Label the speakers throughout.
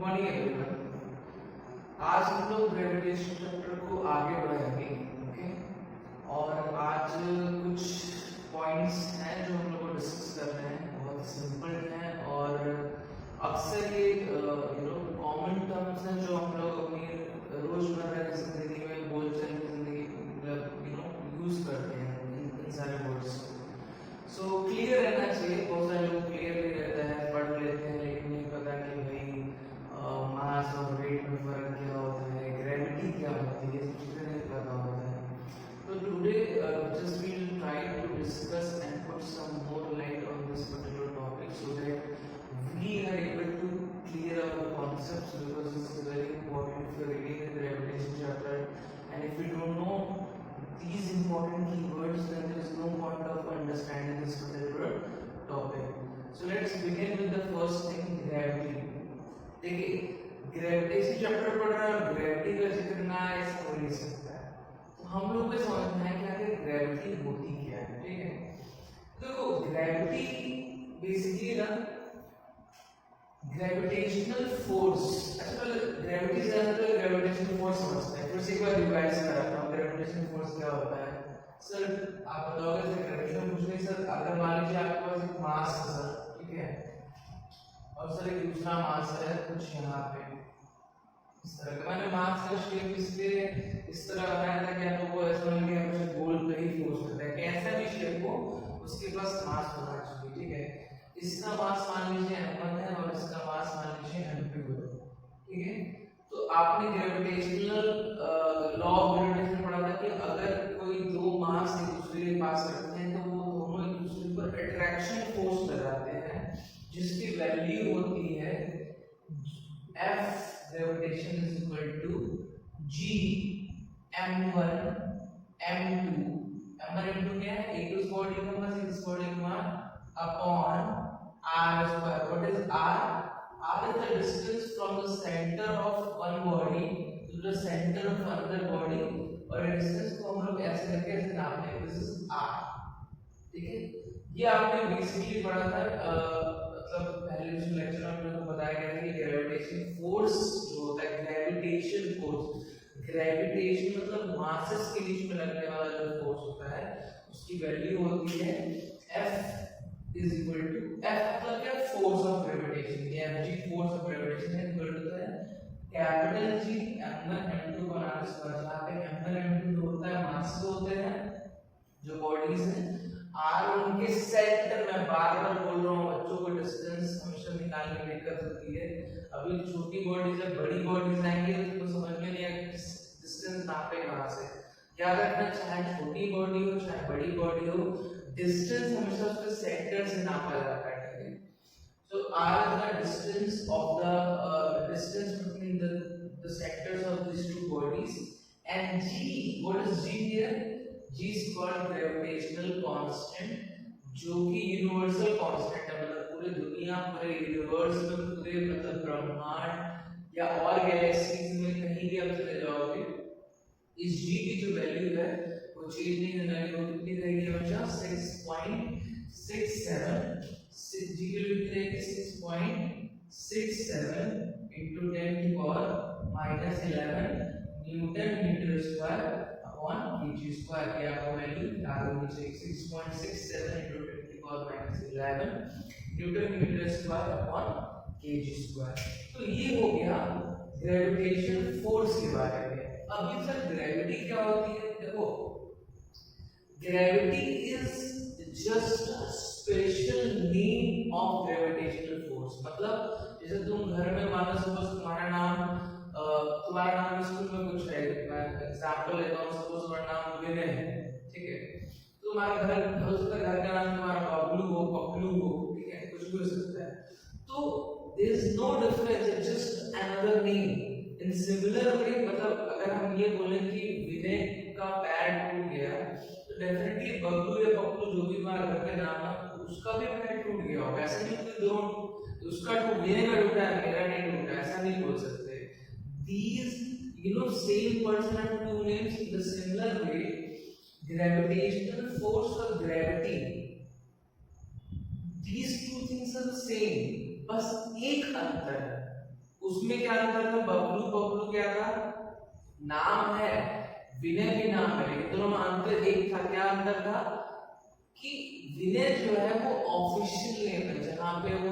Speaker 1: Morning everyone. आज हम लोग ग्रेविटेशन चैप्टर को आगे बढ़ाएंगे, ओके। और आज कुछ पॉइंट्स हैं जो हम लोग को डिस्कस करने हैं, बहुत सिंपल हैं और अक्सर ये कॉमन टर्म्स हैं जो हम लोग अपनी रोजमर्रा की जिंदगी में, बोलचाल की जिंदगी यूज करते हैं इन सारे वर्ड्स। सो क्लियर रहना चाहिए। बहुत सारे लोग क्लियर नहीं रहता है, पढ़ लेते हैं लेकिन नहीं पता कि भाई मास और वेट में फर्क क्या होता है, ग्रेविटी क्या होती है, सब चीज़ें नहीं पता होता है। तो today just we will try to discuss and put some more light on this particular topic so that we are able to clear our concepts, because this is very important if you are reading the gravitation chapter, and if you don't know these important keywords then there is no point of understanding this particular topic. So let's begin with the first thing, gravity. देखिए gravitation chapter पढ़ रहे हैं और gravity का जिक्र ना है ऐसा हो नहीं सकता है। तो हम लोग को समझना है कि आखिर ग्रेविटी होती क्या है, ठीक है। देखो ग्रेविटी बेसिकली ना ग्रेविटेशनल फोर्स, अच्छा पहले ग्रेविटी से ज्यादातर ग्रेविटेशनल फोर्स समझते हैं, फिर से एक बार रिवाइज कराता हूँ ग्रेविटेशनल फोर्स क्या होता है। सर आप बताओगे सर ग्रेविटेशन कुछ नहीं सर, अगर मान लीजिए आपके पास एक मास है सर, ठीक है, और सर एक दूसरा मास है कुछ यहाँ पे इस तरह का। मैंने मास का शेप इसलिए इस तरह बनाया था कि आप लोगों को ऐसा लगे हमेशा गोल पे ही फोर्स होता है, कैसा भी शेप हो उसके पास मास होना चाहिए, ठीक है। इसका मास मान लीजिए m1 है और इसका मास मान लीजिए m2 है, ठीक है। तो आपने ग्रेविटेशनल लॉ ऑफ ग्रेविटेशन पढ़ा था कि अगर कोई दो मास एक दूसरे के पास रखते हैं तो वो दोनों एक दूसरे पर अट्रैक्शन फोर्स लगाते हैं जिसकी वैल्यू होती है F gravitation is equal to G m1 m2। m1 m2 क्या है, एक इस बॉडी का मास एक इस बॉडी का mass upon r square. What is r? R is the distance from the center of one body to the center of another body, और distance को हम लोग ऐसे करके ऐसे नापते हैं, this is r, ठीक है। ये आपने बेसिकली पढ़ा था, मतलब पहले जो लेक्चर में हम लोग को बताया गया था कि ग्रेविटेशन फोर्स जो होता है, ग्रेविटेशन फोर्स, ग्रेविटेशन मतलब मासेस के बीच में लगने वाला जो फोर्स होता है उसकी वैल्यू होती है F is equal to F मतलब क्या, फोर्स ऑफ ग्रेविटेशन, ये mg फोर्स ऑफ ग्रेविटेशन है, इक्वल टू है कैपिटल G m1 m2 को नाम से पढ़ा। जहाँ पे m1 m2 जो होता है मास होते हैं जो बॉडीज हैं, r उनके सेंटर में, बार बार बोल रहा हूँ बच्चों को डिस्टेंस हमेशा निकालने की दिक्कत होती है। अभी छोटी बॉडीज है, बड़ी बॉडीज आएंगी तो समझ में नहीं आएगा डिस्टेंस नापे कहाँ से। याद रखना, चाहे छोटी बॉडी हो चाहे बड़ी बॉडी हो, डिस्टेंस हमेशा उसके सेंटर से नापा जाता है, ठीक है। So r is the distance of the distance between the sectors of these two bodies, and g, what is g here? G is called gravitational constant, जो कि यूनिवर्सल कांस्टेंट है, मतलब पूरे दुनिया, पूरे यूनिवर्स में, पूरे मतलब ब्रह्मांड या और गैलेक्सीज में कहीं भी आप चले जाओगे, इस g की जो वैल्यू है वो चेंज नहीं होने वाली, वो कितनी रहेगी हमेशा 6.67, g की वैल्यू कितनी रहेगी 6.67 into 10 की power -11 newton metre square upon kg square. ये आपको वैल्यू याद होनी चाहिए, 6.67 into 10 की power -11 newton metre square upon kg square. तो ये हो गया ग्रेविटेशन फोर्स के बारे में। अभी सर ग्रेविटी क्या होती है, देखो gravity is just special name of gravitational force. मतलब जैसे तुम घर में मानो सपोज तुम्हारा नाम स्कूल में कुछ है, मैं एग्जांपल लेता हूँ, सपोज तुम्हारा नाम विनय है, ठीक है। तो तुम्हारा घर हो सकता है, घर का नाम तुम्हारा बबलू हो, पपलू हो, ठीक है, कुछ भी हो सकता है। तो there is no difference, it's just another name. In similar way, मतलब अगर हम ये बोलें कि विनय का पैर टूट गया तो डेफिनेटली बबलू या पप्पू जो भी हमारा घर का नाम है उसका भी पैर टूट गया होगा। ऐसा नहीं कि दोनों उसका विनय का टूटा है मेरा नहीं टूटा, ऐसा नहीं बोल सकते। These same person have two names in the similar way. Gravitational force or gravity, these two things are the same, बस एक अंतर है, उसमें क्या अंतर था, बबलू बबलू क्या था, नाम है, विनय भी नाम है, लेकिन दोनों में अंतर एक था। क्या अंतर था कि विनय जो है वो ऑफिशियल नेम है, जहाँ पे वो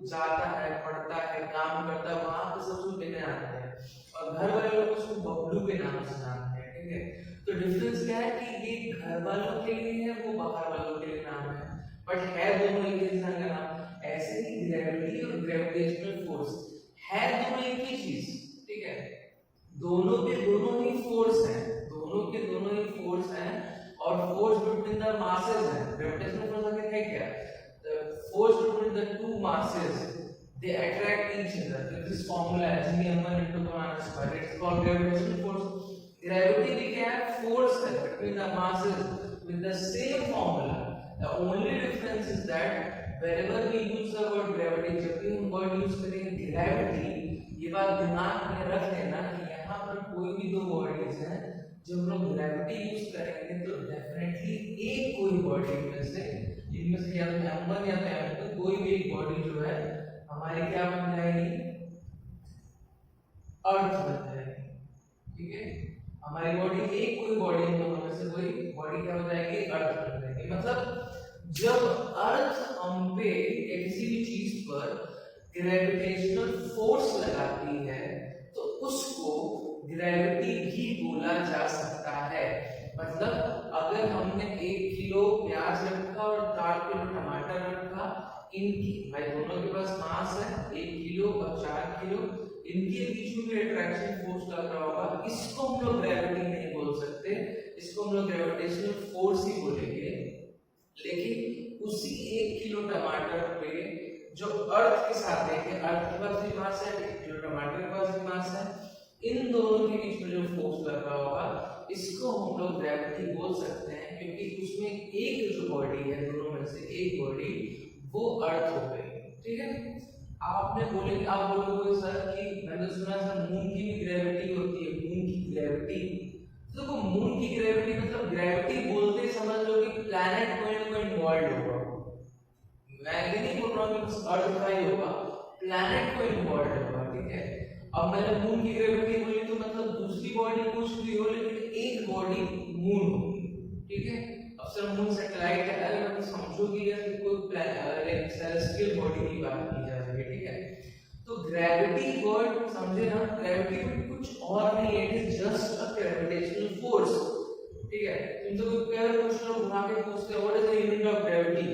Speaker 1: जाता है, पढ़ता है, काम करता है, वहां पे सब कुछ विनय आता है, और घर वाले लोग उसको बबलू के नाम से जानते हैं। ठीक है, तो डिफरेंस क्या है कि ये घर वालों के लिए है, वो बाहर वालों के लिए नाम है, बट है दोनों एक इंसान का नाम। ऐसे ही ग्रेविटी और ग्रेविटेशनल फोर्स है दोनों एक ही चीज। ठीक है, दोनों के दोनों ही फोर्स हैं, दोनों के दोनों ही फोर्स हैं, और फोर्स बिटवीन द मासेस है। ग्रेविटेशनल फोर्स आखिर है क्या, the force between the two masses, they attract each other with this formula gm1 into the square, it's called gravitational force. Gravity भी क्या है, force है between the masses with the same formula. The only difference is that wherever we use the word gravity, जब भी हम word use करेंगे gravity, ये बात दिमाग में रख लेना कि यहाँ पर कोई भी दो बॉडीज हैं, जब हम लोग ग्रेविटी यूज करेंगे तो डेफिनेटली एक कोई बॉडी में से, इनमें से या तो m1 या तो m2, कोई भी एक बॉडी जो है हमारी क्या बन जाएगी, अर्थ बन जाएगी। ठीक है, हमारी बॉडी एक कोई बॉडी में से कोई बॉडी क्या हो जाएगी, अर्थ बन जाएगी। मतलब जब अर्थ हम पे किसी भी चीज पर ग्रेविटेशनल फोर्स लगाती है तो उसको ग्रेविटी भी बोला जा सकता है। मतलब अगर हमने 1 किलो प्याज रखा और 4 किलो टमाटर रखा, इनकी भाई दोनों के पास मास है 1 किलो और 4 किलो, इनके बीच में भी अट्रैक्शन फोर्स लग रहा होगा, इसको हम लोग ग्रेविटी नहीं बोल सकते, इसको हम लोग ग्रेविटेशनल फोर्स ही बोलेंगे। लेकिन उसी 1 किलो टमाटर पे जो अर्थ के साथ है, अर्थ के पास भी मास है, 1 किलो टमाटर के पास भी मास है, इन दोनों के बीच में जो फोर्स लग रहा होगा इसको हम लोग ग्रेविटी बोल सकते हैं, क्योंकि उसमें एक जो बॉडी है, दोनों में से एक बॉडी वो अर्थ हो गई। ठीक है, आपने बोले, आप बोलोगे सर कि मैंने तो सुना सर मून की भी ग्रेविटी होती है, मून की ग्रेविटी, तो देखो मून की ग्रेविटी मतलब ग्रेविटी बोलते समझ लो कि प्लैनेट कोई ना कोई इन्वॉल्व होगा, मैं ये नहीं बोल रहा हूँ कि बस अर्थ का ही होगा, प्लैनेट को इन्वॉल्व होगा। ठीक है, अब मैंने मून की ग्रेविटी बोली तो मतलब दूसरी बॉडी कुछ भी हो, लेकिन एक बॉडी मून होगी। ठीक है, अब सर मून सैटेलाइट है, अगर समझो कि ये कोई सेलेस्टियल बॉडी की बात की जा रही है। ठीक है, तो ग्रेविटी वर्ड समझे ना, ग्रेविटी कुछ और नहीं है, it is just a gravitational force. ठीक है, तुमसे कोई पेयर पूछ लो, घुमा के पूछते हैं what is the unit of gravity,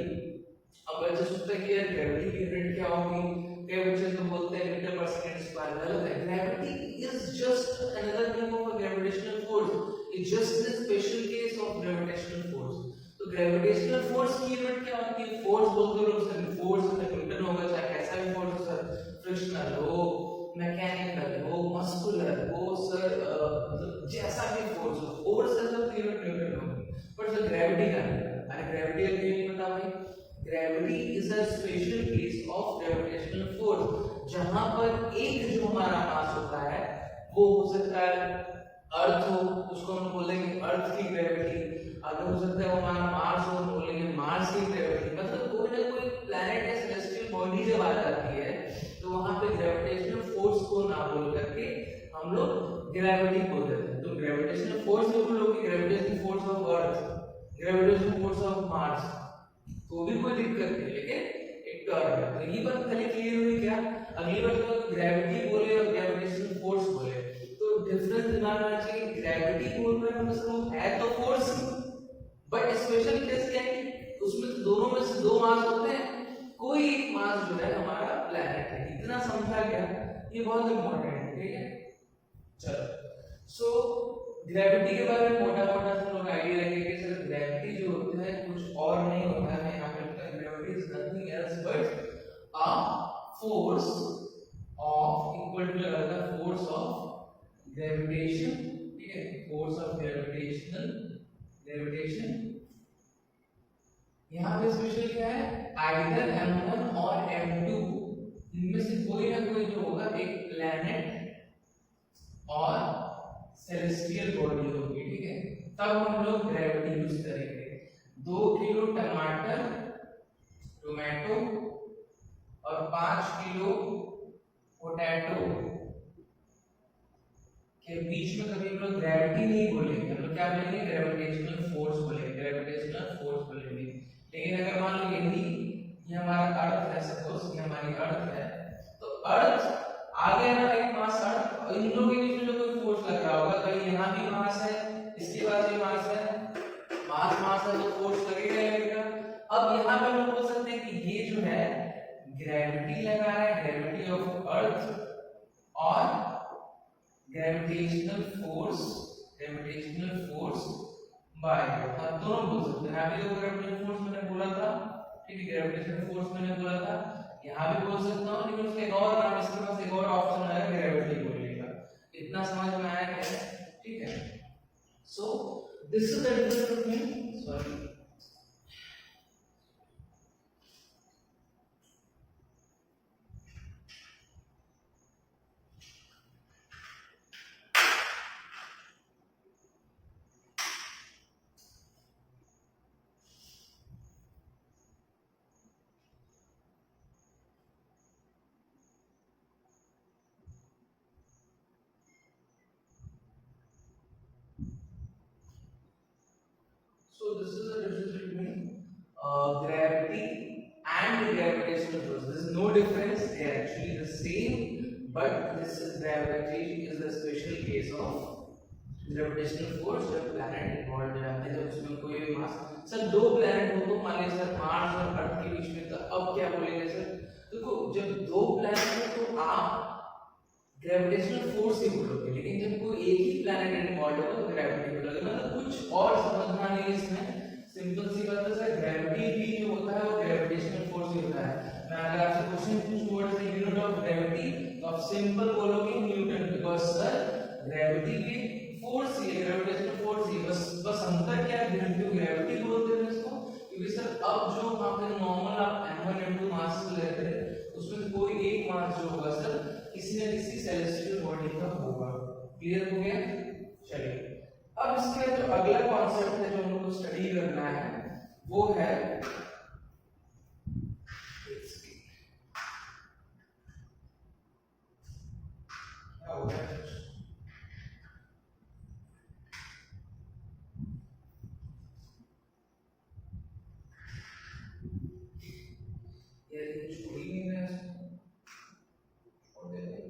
Speaker 1: अब बच्चे सोचते हैं कि यार ग्रेविटी की यूनिट क्या होगी, कई बच्चे तो बोलते हैं मीटर पर सेकंड स्क्वायर, गलत है। Gravity is just another name of a gravitational force, it's just a special case of gravitational force. तो ग्रेविटेशनल फोर्स की यूनिट क्या होती है, फोर्स बोलते लोग सर, फोर्स न्यूटन होगा, चाहे कैसा भी फोर्स हो सर, फ्रिक्शनल हो, मैकेनिकल हो, मस्कुलर हो सर, मतलब जैसा भी फोर्स हो, फोर्स है तो यूनिट न्यूटन होगी, पर सर ग्रेविटी का नहीं। अरे ग्रेविटी का क्यों नहीं पता भाई, gravity is a special case of gravitational force, जहां पर एक जो हमारा मास होता है वो हो सकता है अर्थ हो, उसको हम बोलेंगे अर्थ की ग्रेविटी, अगर हो सकता है वो हमारा मार्स हो, बोलेंगे मार्स की ग्रेविटी। मतलब कोई ना कोई प्लैनेट या सेलेस्टियल बॉडी जब आ जाती है तो वहां पे ग्रेविटेशनल फोर्स को ना बोल करके हम लोग ग्रेविटी बोल देते हैं। तो ग्रेविटेशनल फोर्स जो बोल लो कि gravitational force of earth, gravitational force of Mars, तो भी कोई दिक्कत नहीं, लेकिन एक टर्म है। तो ये बात खाली क्लियर हुई क्या, अगली बार तो ग्रेविटी बोले और ग्रेविटेशनल फोर्स बोले तो डिफरेंस दिमाग में आना चाहिए, ग्रेविटी बोल रहे हैं मतलब है तो फोर्स, बट स्पेशल केस क्या है कि उसमें तो दोनों में से दो मास होते हैं, कोई एक मास जो है हमारा प्लैनेट है, इतना समझा गया, ये बहुत इंपॉर्टेंट है। ठीक है, चलो सो ग्रेविटी के बारे में मोटा मोटा हम लोग आइडिया रखेंगे कि सर ग्रेविटी जो होता है कुछ और नहीं होता है, यहाँ पे लिखा है gravity is nothing else but a force of equal to लगा था फोर्स ऑफ ग्रेविटेशन। ठीक है, फोर्स ऑफ ग्रेविटेशन, यहाँ पे स्पेशल क्या है, आइदर m1 और m2, इनमें से कोई ना कोई जो होगा एक प्लैनेट और सेलेस्टियल बॉडी होगी। ठीक है, तब हम लोग ग्रेविटी यूज करेंगे। 2 किलो टोमेटो और 5 किलो पोटैटो क्या बोलेंगे, ग्रेविटेशनल फोर्स बोलेंगे, ग्रेविटेशनल फोर्स बोलेंगे। लेकिन अगर मान लो ये हमारा अर्थ है, सपोज ये हमारी अर्थ है, तो अर्थ आगे ना एक मास अर्थ, इन दोनों के बीच में जो कोई फोर्स लग रहा होगा, कहीं यहाँ भी मास है, इसके बाद भी मास है, मास मास है तो फोर्स लगेगा ही लगेगा। अब यहाँ पे हम बोल सकते हैं कि ये जो है ग्रेविटी लगा रहा है, ग्रेविटी ऑफ अर्थ और ग्रेविटेशनल फोर्स बाय, हम दोनों बोल सकते हैं। अभी जो ग्रेविटेशनल फोर्स मैंने बोला था, ठीक है, ग्रेविटेशनल फोर्स मैंने बोला था, यहाँ भी बोल सकता हूँ, लेकिन उसका एक और नाम, इसके पास एक और ऑप्शन है ग्रेविटी बोलने का। इतना समझ में आया क्या? ठीक है, so this is the difference between, sorry, so this is the difference between gravity and gravitational force. There is no difference, they are actually the same, but this is gravity is the special case of gravitational force जब planet involved रहते हैं, जब उसमें कोई भी मास, sir दो planet हो तो मान लीजिए सर मार्स और अर्थ के बीच में, तो अब क्या बोलेंगे सर? देखो जब दो planet हो तो आप ग्रेविटेशनल फोर्स ही बोलोगे, लेकिन जब कोई एक ही प्लैनेट इन्वॉल्व हो तो ग्रेविटी बोलोगे। मतलब कुछ और समझना नहीं इसमें, सिंपल सी बात है सर, ग्रेविटी भी जो होता है वो ग्रेविटेशनल फोर्स ही होता है। मैं अगर आपसे क्वेश्चन पूछूं what is the unit of gravity, तो आप सिंपल बोलोगे न्यूटन, बिकॉज़ सर ग्रेविटी भी फोर्स ही है, ग्रेविटेशनल फोर्स ही, बस अंतर क्या है, क्यों ग्रेविटी बोलते हैं इसको, क्योंकि सर अब जो वहां पे नॉर्मल आप m1 m2 मास लेते हैं, उसमें कोई एक मास जो होगा सर किसी न किसी सेलेस्टियल बॉडी का होगा। क्लियर हो गया? चलिए अब इसके जो अगला कॉन्सेप्ट है जो हम लोग को स्टडी करना है वो है क्या होगा, ये छोड़ ही नहीं रहा है, छोड़ दे रहे।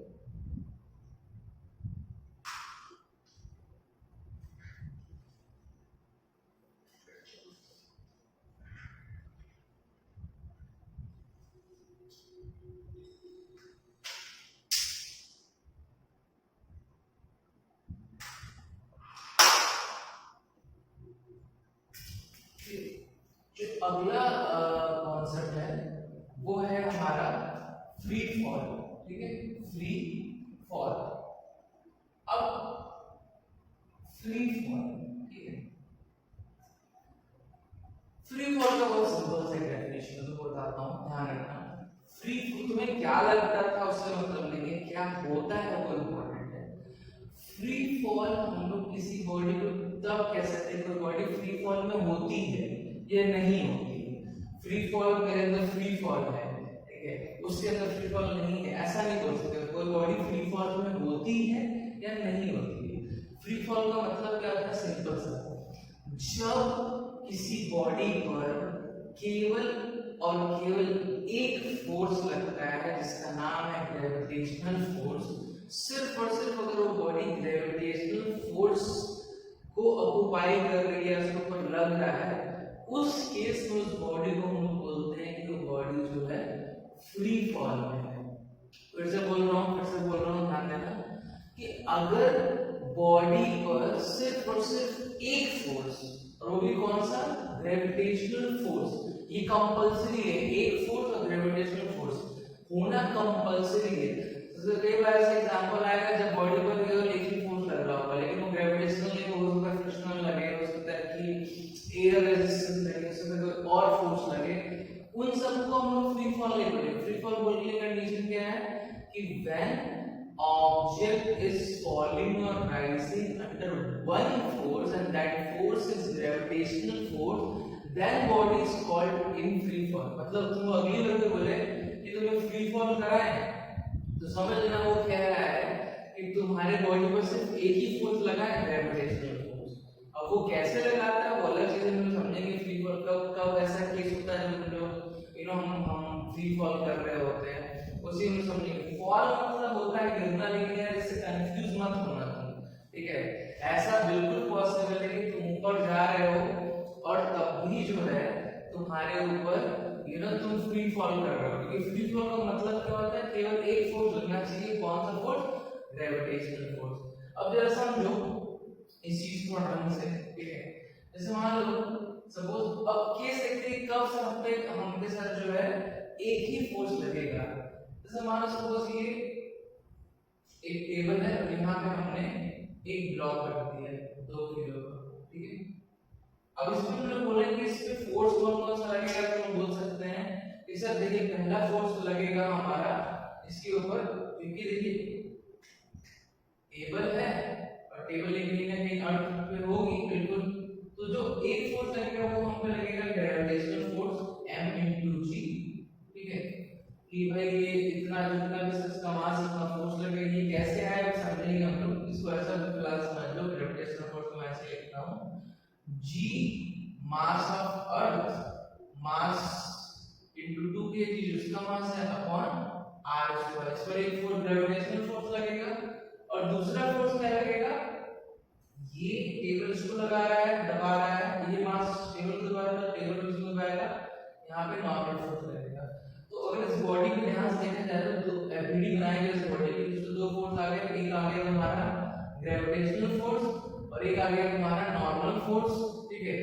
Speaker 1: जो अगला कॉन्सेप्ट है वो है हमारा फ्री फॉल, ठीक है, फ्री फॉल। अब फ्री फॉल, ठीक है, फ्री फॉल का बहुत सिंपल सा डेफिनेशन तो बताता हूँ, ध्यान रखना। फ्री, तुम्हें क्या लगता था उससे मतलब नहीं है, क्या होता है वो इम्पोर्टेंट है। फ्री फॉल हम लोग किसी बॉडी को तब कह सकते हैं कोई बॉडी फ्री फॉल में होती है ये नहीं होती है। फ्री फॉल मेरे अंदर फ्री फॉल है, ठीक है, उसके अंदर फ्री फॉल नहीं है, ऐसा नहीं बोल सकते कोई बॉडी फ्री फॉल में होती है या नहीं होती है। फ्री फॉल का मतलब क्या होता है, सिंपल सा, जब किसी बॉडी पर केवल और केवल एक फोर्स लगता है जिसका नाम है ग्रेविटेशनल फोर्स, सिर्फ और सिर्फ अगर वो बॉडी ग्रेविटेशनल फोर्स को ऑक्युपाई कर रही है, उसके ऊपर लग रहा है, उस केस में उस बॉडी को हम लोग बोलते हैं कि वो बॉडी जो है फ्री फॉल में है। फिर से बोल रहा हूँ, ध्यान देना कि अगर बॉडी पर सिर्फ और सिर्फ एक फोर्स, और वो भी कौन सा, ग्रेविटेशनल फोर्स, ये कंपल्सरी है, एक फोर्स और ग्रेविटेशनल फोर्स होना कंपल्सरी है। तो कई बार ऐसा एग्जांपल आएगा जब बॉडी पर केवल एक ही फोर्स लग रहा होगा, लेकिन वो ग्रेविटेशनल नहीं, हो सकता है फ्रिक्शनल लगे, हो सकता है कि एयर रेजिस्टेंस लगे, हो सकता है कोई और फोर्स लगे, उन सबको हम लोग फ्री फॉल नहीं बोलेंगे। फ्री फॉल बोलने का कंडीशन क्या है कि when object is falling or rising under one force and that force is gravitational force, then body is called in free fall। मतलब तुम अगली बार बोले कि तुम्हें फ्री फॉल कराए तो समझ लेना वो कह रहा है कि तुम्हारे बॉडी पर सिर्फ एक ही फोर्स लगा है, ग्रेविटेशनल फोर्स, और अब वो कैसे लगाता है वो अलग चीज हम समझेंगे। फ्री फॉल कब कब ऐसा केस होता है जब जो हम फ्री फॉल कर रहे होते हैं, उसी में समझेंगे। फॉल मतलब होता है गिरना, लेकिन यार इससे कंफ्यूज मत होना तुम, ठीक है। ऐसा बिल्कुल पॉसिबल है कि तुम ऊपर जा रहे हो और तब भी जो है तुम्हारे ऊपर तुम फ्री फॉल कर रहे हो, क्योंकि फ्री फॉल का मतलब क्या होता है, केवल एक फोर्स लगना चाहिए। कौन सा फोर्स? Gravitational force. अब जरा समझो इस चीज को ढंग से, ठीक है। जैसे मान लो सपोज अब केस देखते हैं कब से हम पे साथ जो है एक ही फोर्स लगेगा। जैसे मान लो सपोज ये एक टेबल है और यहाँ पे हमने एक ब्लॉक रख दिया है 2 किलो का, ठीक है। अब इसमें हम लोग बोलेंगे इस पे फोर्स कौन कौन सा लगेगा, तो हम बोल सकते हैं कि सर देखिए पहला फोर्स लगेगा हमारा इसके ऊपर, क्योंकि देखिए टेबल है और टेबल एक कहीं ना कहीं अर्थ पे होगी बिल्कुल, तो जो एक फोर्स लगेगा वो हम पे लगेगा ग्रेविटेशनल फोर्स m/g, ठीक है। कि भाई ये इतना जितना भी इसका मास इतना फोर्स लगेगा, ये कैसे आया वो समझेंगे हम लोग। इसको ऐसा फिलहाल समझ लो, ग्रेविटेशनल फोर्स को मैं ऐसे लिखता हूं g mass of earth, mass into 2 kg जिसका मास है अपॉन r²। इस पर एक फोर्स ग्रेविटेशनल फोर्स लगेगा और दूसरा फोर्स क्या लगेगा, ये टेबल इसको लगा रहा है, दबा रहा है, ये मास टेबल को दबा रहा है, टेबल इसको दबाएगा, यहाँ पे नॉर्मल फोर्स लगेगा। तो अगर इस बॉडी को ध्यान से देखा जाए तो एफबीडी बनाएंगे इस बॉडी की, तो 2 फोर्स आ गए, एक आ गया हमारा ग्रेविटेशनल फोर्स और एक आ गया हमारा नॉर्मल फोर्स, ठीक है।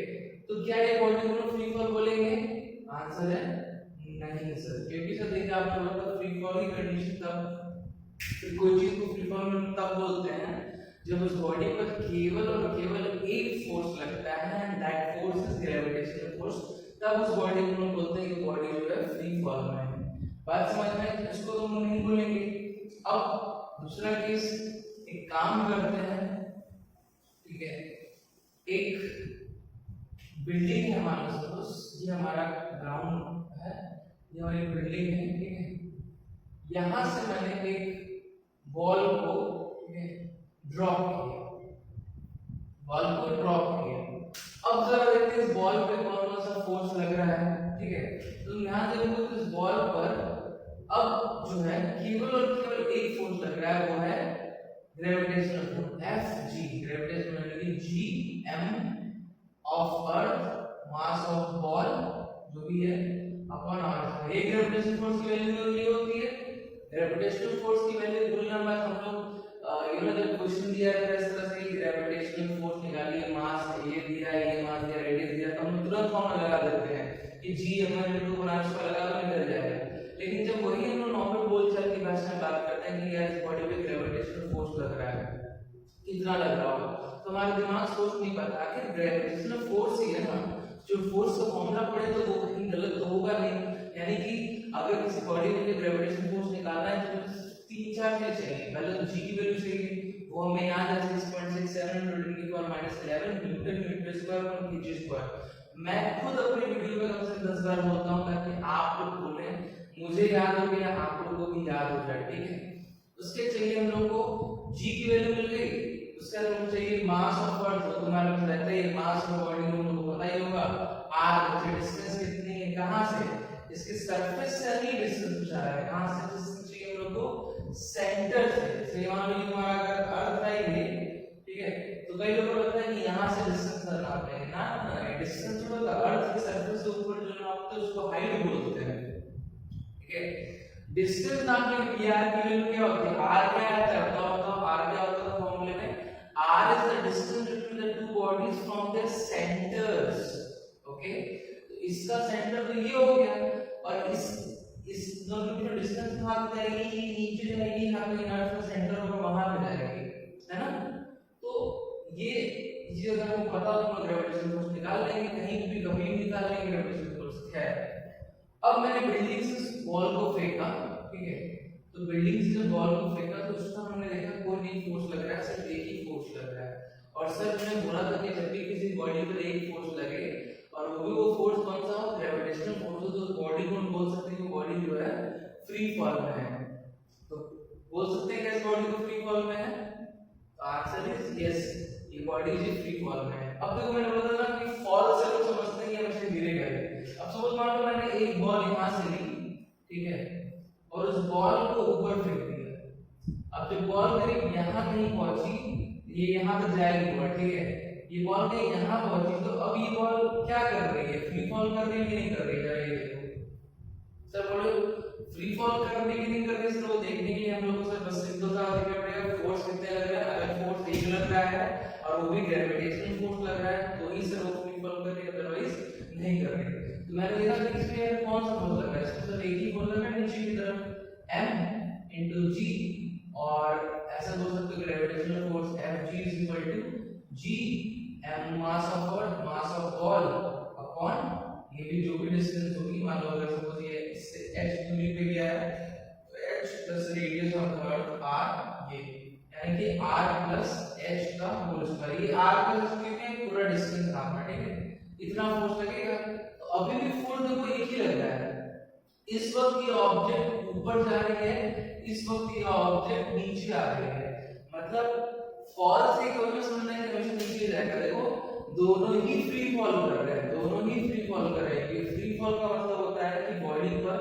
Speaker 1: तो क्या ये बॉडी को फ्री फॉल बोलेंगे? आंसर है नहीं सर, क्योंकि सर देखिए आपने बोला फ्री फॉल की कंडीशन तब, कोई चीज को फ्री फॉल में तब बोलते हैं जब उस बॉडी पर केवल और केवल एक फोर्स लगता है, and that force is gravitational force. तब उस बॉडी को हम बोलते हैं कि बॉडी जो है फ्री फॉल में है। बात समझ में? इसको तो हम नहीं बोलेंगे। अब दूसरा केस, एक काम करते हैं, ठीक है। एक बिल्डिंग है, मान लो सपोज ये हमारा ग्राउंड है, ये हमारी बिल्डिंग है, ठीक है। यहां से मैंने एक बॉल को ड्रॉप किया, बॉल को ड्रॉप किया। अब जरा देखते हैं इस बॉल पे कौन कौन सा फोर्स लग रहा है, ठीक है। तो यहां देखो तो इस बॉल पर अब जो है केवल और केवल एक फोर्स लग रहा है, वो है gravitational force Fg, gravitational energy Gm of earth mass of ball जो भी है अपॉन r। ये ग्रेविटेशनल फोर्स की वैल्यू ये होती है। ग्रेविटेशनल फोर्स की वैल्यू भूलना मत, हम लोग जब क्वेश्चन दिया है इस तरह से ग्रेविटेशनल फोर्स निकालिए, मास ये दिया है, ये मास दिया, रेडियस दिया, तो हम तुरंत फॉर्मूला लगा देते हैं कि Gm/2 बनाने से लगा दो निकल जाएगा। लेकिन जब वही हम लोग नॉर्मल बोलचाल की भाषा में बात करते हैं कि यार इस बॉडी पे ग्रेविटेशनल फोर्स लग रहा है, कितना लग रहा होगा, तो हमारा दिमाग सोच नहीं पाता आखिर ग्रेविटेशनल फोर्स ही है ना। जो फोर्स का फॉर्मूला पढ़े तो वो कहीं गलत तो होगा नहीं, यानी कि अगर किसी बॉडी में ग्रेविटेशनल फोर्स निकालना है तो 3-4 चीजें चाहिए। पहले तो जी की वैल्यू चाहिए, वो हमें याद है 6.67 × 10⁻11 न्यूटन मीटर स्क्वायर पर केजी स्क्वायर। मैं खुद अपने वीडियो में कम से कम 10 बार बोलता हूं ताकि आप लोग बोलें, मुझे याद हो गया, आप लोगों को भी याद हो जाए, ठीक है। उसके चाहिए हम लोग को जी की वैल्यू मिल गई, उसके बाद हमको चाहिए मास ऑफ अर्थ, तो तुम्हारे पास रहता है मास ऑफ बॉडी को हम लोग को पता ही होगा, r की डिस्टेंस कितनी है, कहां से, इसके सरफेस से ही डिस्टेंस पूछा है, कहां से डिस्टेंस चाहिए हम लोग को, सेंटर से। जैसे मान लो हमारा अगर अर्थ है ये, ठीक है, तो कई लोगों को लगता है कि यहां से डिस्टेंस नापते हैं ना, डिस्टेंस जो होता है अर्थ के सरफेस से ऊपर जो नापते हैं उसको हाइट बोलते हैं, ठीक है। डिस्टेंस नापने के लिए r की वैल्यू क्या होती है, r क्या आता है बताओ, r क्या होता है फॉर्मूले में, r is the distance between the two bodies from their centers, okay. तो इसका सेंटर तो ये हो गया, और इस दोनों की डिस्टेंस कहां पे जाएगी, ये नीचे जाएगी, यहां पे अर्थ का सेंटर होगा वहां पे जाएगी, है ना। तो ये अगर हमको पता हो तो हम ग्रेविटेशनल फोर्स निकाल लेंगे, कहीं भी कभी भी निकाल लेंगे ग्रेविटेशनल फोर्स। खैर अब मैंने बिल्डिंग से बॉल को फेंका, ठीक है, तो बिल्डिंग से जब बॉल को फेंका तो उसका हमने देखा कोई नहीं फोर्स लग रहा है, सिर्फ एक ही फोर्स लग रहा है। और सर मैंने बोला था कि जब भी किसी बॉडी पर एक फोर्स लगे और वो फोर्स कौन सा हो, ग्रेविटेशनल फोर्स, तो उस बॉडी को हम बोल सकते हैं कि बॉडी जो है फ्री फॉल में है। तो बोल सकते हैं कि इस बॉडी को फ्री फॉल में है, तो आंसर इज यस, ये ये बॉडी जी फ्री फॉल में है। अब देखो मैंने बोला था ना कि फॉल से लोग समझते हैं कि हमेशा गिरेगा। अब सपोज मान लो मैंने एक बॉल यहाँ से ली, ठीक है, और उस बॉल को ऊपर फेंक दिया। अब जब बॉल मेरी यहाँ कहीं पहुंची, ये यहाँ तक जाएगी बॉल, ठीक है, ये बॉल कहीं यहाँ पहुंची, तो अब ये बॉल क्या कर रही है, फ्री फॉल कर रही है कि नहीं कर रही है? ये देखो सर, बोलो फ्री फॉल कर रही है कि नहीं कर रही है? सर वो देखने के लिए हम लोग को सर बस सिंपल सा देखना पड़ेगा फोर्स कितने लग रहा है। अगर फोर्स एक लग रहा है और वो भी ग्रेविटेशनल फोर्स लग रहा है तो ही सर वो फ्री फॉल कर रही है, अदरवाइज नहीं कर रही है। तो मैंने देखा कि इसमें कौन सा फोर्स लग रहा है, सर एक ही फोर्स लग रहा है नीचे की तरफ, m into g, और ऐसा बोल सकते हो gravitational force Fg is equal to g m mass of ball upon ये भी जो भी डिस्टेंस होगी, मान लो अगर सपोज ये इससे h दूरी पे गया है तो h plus radius of the earth r, ये यानी कि r प्लस h का होल स्क्वायर। ये r प्लस क्योंकि पूरा डिस्टेंस आपका, ठीक है, इतना फोर्स लगेगा। तो अभी भी फोर्स देखो एक ही लग रहा है। इस वक्त ये ऑब्जेक्ट ऊपर जा रही है, इस वक्त ये ऑब्जेक्ट नीचे आ रही है, मतलब फॉल से कभी समझना है कि हमेशा नीचे जाएगा। देखो दोनों ही फ्री फॉल कर रहे हैं, दोनों ही फ्री फॉल कर रहे हैं। फ्री फॉल का मतलब होता है कि बॉडी पर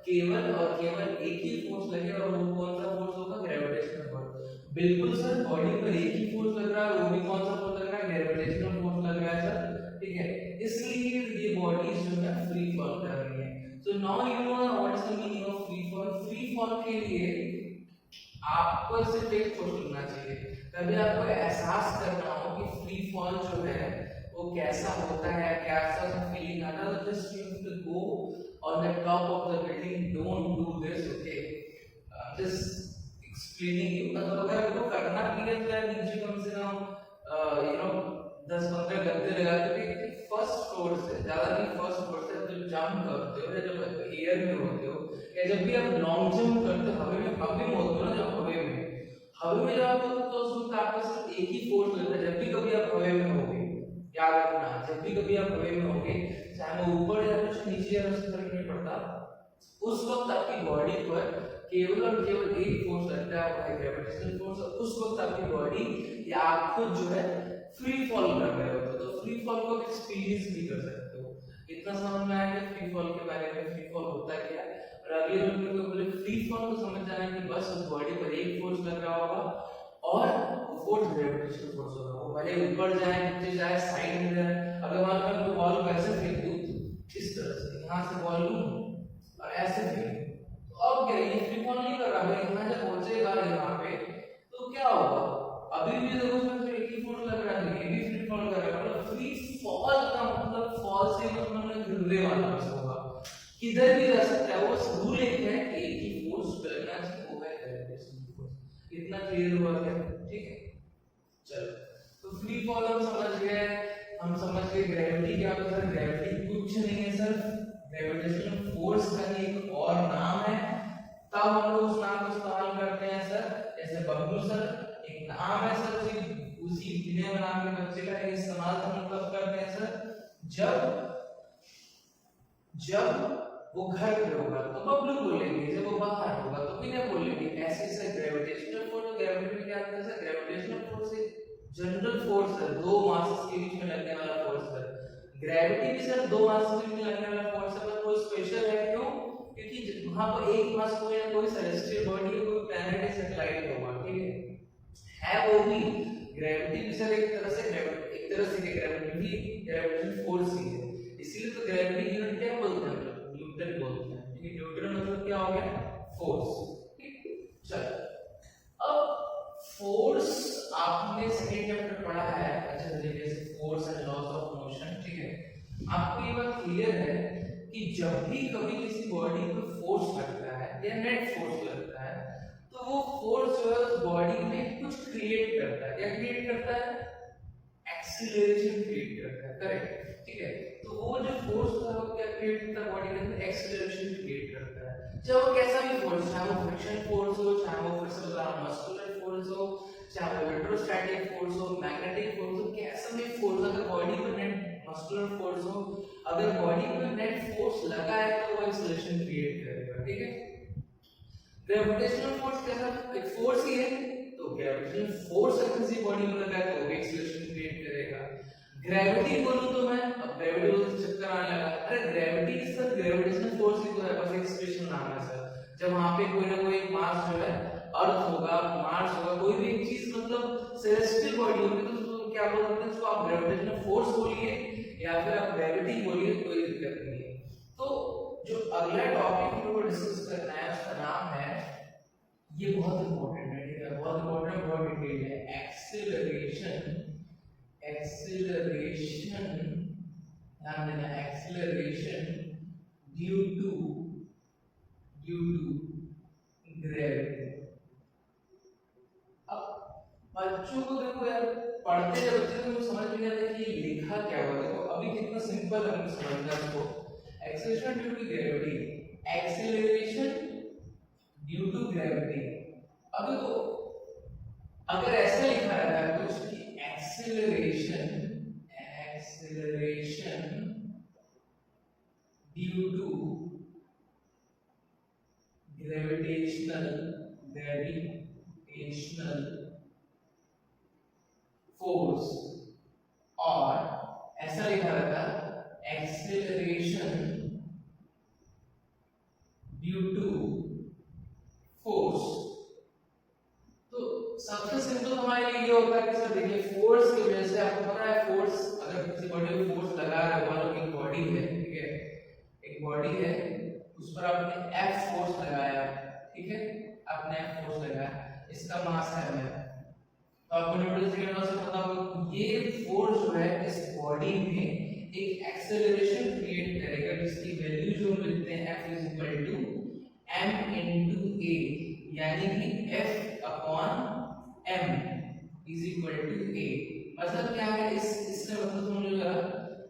Speaker 1: केवल और केवल एक ही फोर्स लगे, और वो कौन सा फोर्स होगा? Gravitational force. बिल्कुल सर, बॉडी पर एक ही फोर्स लग रहा है, वो भी कौन सा फोर्स लग रहा है? ग्रेविटेशनल फोर्स लग रहा है सर, ठीक है, इसलिए ये बॉडी जो है फ्री फॉल कर रही है। So now you know what is the meaning of free fall. Free fall के लिए आपको सिर्फ एक सोचना चाहिए, कभी आपको एहसास करना हो कि फ्री फॉल जो है वो कैसा होता है, कैसा सा फीलिंग आता है, तो just you have to go on the top of the building, don't do this, okay, just explaining you. मतलब अगर आपको करना भी है तो नीचे कम से कम 10-15 गद्दे लगा के फर्स्ट फ्लोर से, ज्यादा नहीं, फर्स्ट फ्लोर से जब जंप करते हो या जब एयर में होते हो या जब भी आप लॉन्ग जंप करते हो, हवा में होते हो ना, जब हवा में जाओ तो उसमें आपका सिर्फ एक ही फोर्स लगता है। जब भी कभी आप हवा में होगे, याद रखना, जब भी कभी आप हवा में होगे, चाहे वो ऊपर या कुछ नीचे या उससे फर्क नहीं पड़ता, उस वक्त आपकी बॉडी पर केवल और केवल एक फोर्स लगता है, वो है ग्रेविटेशनल फोर्स। उस वक्त आपकी बॉडी या आप खुद जो है फ्री फॉल कर रहे हो, तो फ्री फॉल को एक्सपीरियंस भी कर सकते हो। इतना समझ में आया कि फ्री फॉल के बारे में, फ्री फॉल होता क्या है। और अगले वीडियो में बोले फ्री फॉल को समझ जाना है कि बस उस बॉडी पर एक फोर्स लग रहा होगा और वो फोर्स ग्रेविटेशनल फोर्स होगा, वो भले ऊपर जाए, नीचे जाए, साइड में जाए। अगर मान लो मैं बॉल को ऐसे फेंक दूं, इस तरह से यहाँ से बॉल लूं और ऐसे फेंक, तो अब क्या ये फ्री फॉल नहीं कर रहा है, यहाँ जब पहुंचेगा यहाँ पे तो क्या होगा? अभी भी देखो उसमें एक ही फोर्स लग रहा है, ये भी फ्री फॉल कर रहा है। मतलब फ्री फॉल का मतलब फॉल से मतलब गिरने वाला होगा, किधर भी जा सकता है। वो रूल एक है कि एक ही फोर्स लगना चाहिए, वो है ग्रेविटेशनल फोर्स। इतना क्लियर हुआ क्या? ठीक है, चलो तो फ्री फॉल हम समझ गए। हम समझ गए ग्रेविटी क्या होता है। ग्रेविटी कुछ नहीं है सर, ग्रेविटेशनल फोर्स का ही एक और नाम है। तब हम लोग उस नाम को इस्तेमाल करते हैं सर, जैसे बबलू सर एक नाम है सर, उसी बिना नाम के बच्चे का इस्तेमाल हम तब करते हैं सर जब वो घर पे होगा तो बबलू बोलेंगे, जब वो बाहर होगा तो बिना बोलेंगे। ऐसे से ग्रेविटेशनल फोर्स, ग्रेविटी में क्या आता है सर? ग्रेविटेशनल फोर्स एक जनरल फोर्स है, दो मासेस के बीच में लगने वाला फोर्स है। ग्रेविटी भी सर दो मासेस के बीच में लगने वाला फोर्स है, पर वो स्पेशल है क्यों? क्योंकि वहां पर एक मास कोई ना कोई सेलेस्टियल बॉडी है, कोई प्लैनेट है, सैटेलाइट होगा, ठीक है वो भी। ग्रेविटी भी सर एक तरह से ग्रेविटी भी ग्रेविटेशनल फोर्स ही है, इसीलिए तो ग्रेविटी यूनिट क्या बोलते हैं? न्यूटन बोलते हैं, ठीक है। न्यूटन मतलब क्या हो गया? फोर्स, ठीक। चलो अब फोर्स आपने सेकंड चैप्टर पढ़ा है अच्छे तरीके से, force and loss of motion, ठीक है। आपको ये बात क्लियर है कि जब भी कभी किसी बॉडी पर फोर्स लगता है या नेट फोर्स लगता है तो वो फोर्स जो है उस बॉडी में कुछ क्रिएट करता है। क्या क्रिएट करता है? एक्सीलरेशन क्रिएट करता है, करेक्ट, ठीक है। तो वो जो फोर्स था वो क्या क्रिएट करता है? बॉडी के अंदर एक्सीलरेशन क्रिएट करता है। चाहे वो कैसा भी फोर्स, चाहे वो फ्रिक्शन फोर्स हो, चाहे वो फिर से बता मस्कुलर फोर्स हो, चाहे वो इलेक्ट्रोस्टैटिक फोर्स हो, मैग्नेटिक फोर्स हो, कैसा भी फोर्स, अगर बॉडी पर नेट मस्कुलर फोर्स हो, अगर बॉडी पर नेट फोर्स लगा है तो वो एक्सीलरेशन क्रिएट करेगा, ठीक है। ग्रेविटेशनल फोर्स कैसा? एक फोर्स ही है, तो तो ग्रेविटेशनल फोर्स अगर किसी बॉडी में लगा है तो भी एक्सीलरेशन क्रिएट करेगा। ग्रेविटी बोलूं तो मैं, अब ग्रेविटी बोलूं तो चक्कर आने लगा, अरे ग्रेविटी सर ग्रेविटेशनल फोर्स ही तो है, बस एक्सप्रेशन नाम है सर। जब वहां पे कोई ना कोई मास जो है, अर्थ होगा, मार्स होगा, कोई भी एक चीज मतलब सेलेस्टियल बॉडी होगी तो उसको क्या बोलते हैं, उसको आप ग्रेविटेशनल फोर्स बोलिए या फिर आप ग्रेविटी बोलिए, कोई दिक्कत नहीं है। तो जो अगला टॉपिक हम लोग डिस्कस करना है उसका नाम है, ये बहुत इंपॉर्टेंट है, ठीक है, बहुत इंपॉर्टेंट, बहुत डिटेल है, एक्सेलरेशन। एक्सेलरेशन ध्यान देना, एक्सेलरेशन ड्यू टू ग्रेविटी। अब बच्चों को देखो यार, पढ़ते जब बच्चे को समझ में नहीं आता कि ये लिखा क्या हुआ, देखो अभी कितना सिंपल है हमको समझना है इसको। Acceleration due to gravity, acceleration due to gravity. अब देखो अगर ऐसा लिखा रहता है कुछ कि acceleration due to gravitational force, और ऐसा लिखा रहता है एक्सेलरेशन ड्यू टू फोर्स, तो सबसे सिंपल हमारे लिए ये होता है कि सर देखिए फोर्स की वजह से आपको पता है, फोर्स अगर किसी बॉडी में फोर्स लगा रहे हो, मान लो एक बॉडी है, ठीक है, एक बॉडी है, उस पर आपने F फोर्स लगाया, ठीक है, आपने F फोर्स लगाया, इसका मास है m, तो आपको न्यूटन सेकंड लॉ से पता होगा ये फोर्स जो है इस बॉडी में एक एक्सेलरेशन क्रिएट करेगा जिसकी वैल्यू जो हम लिखते हैं F is equal to m into a, यानी कि F upon m is equal to a। मतलब क्या है, इससे मतलब समझ लो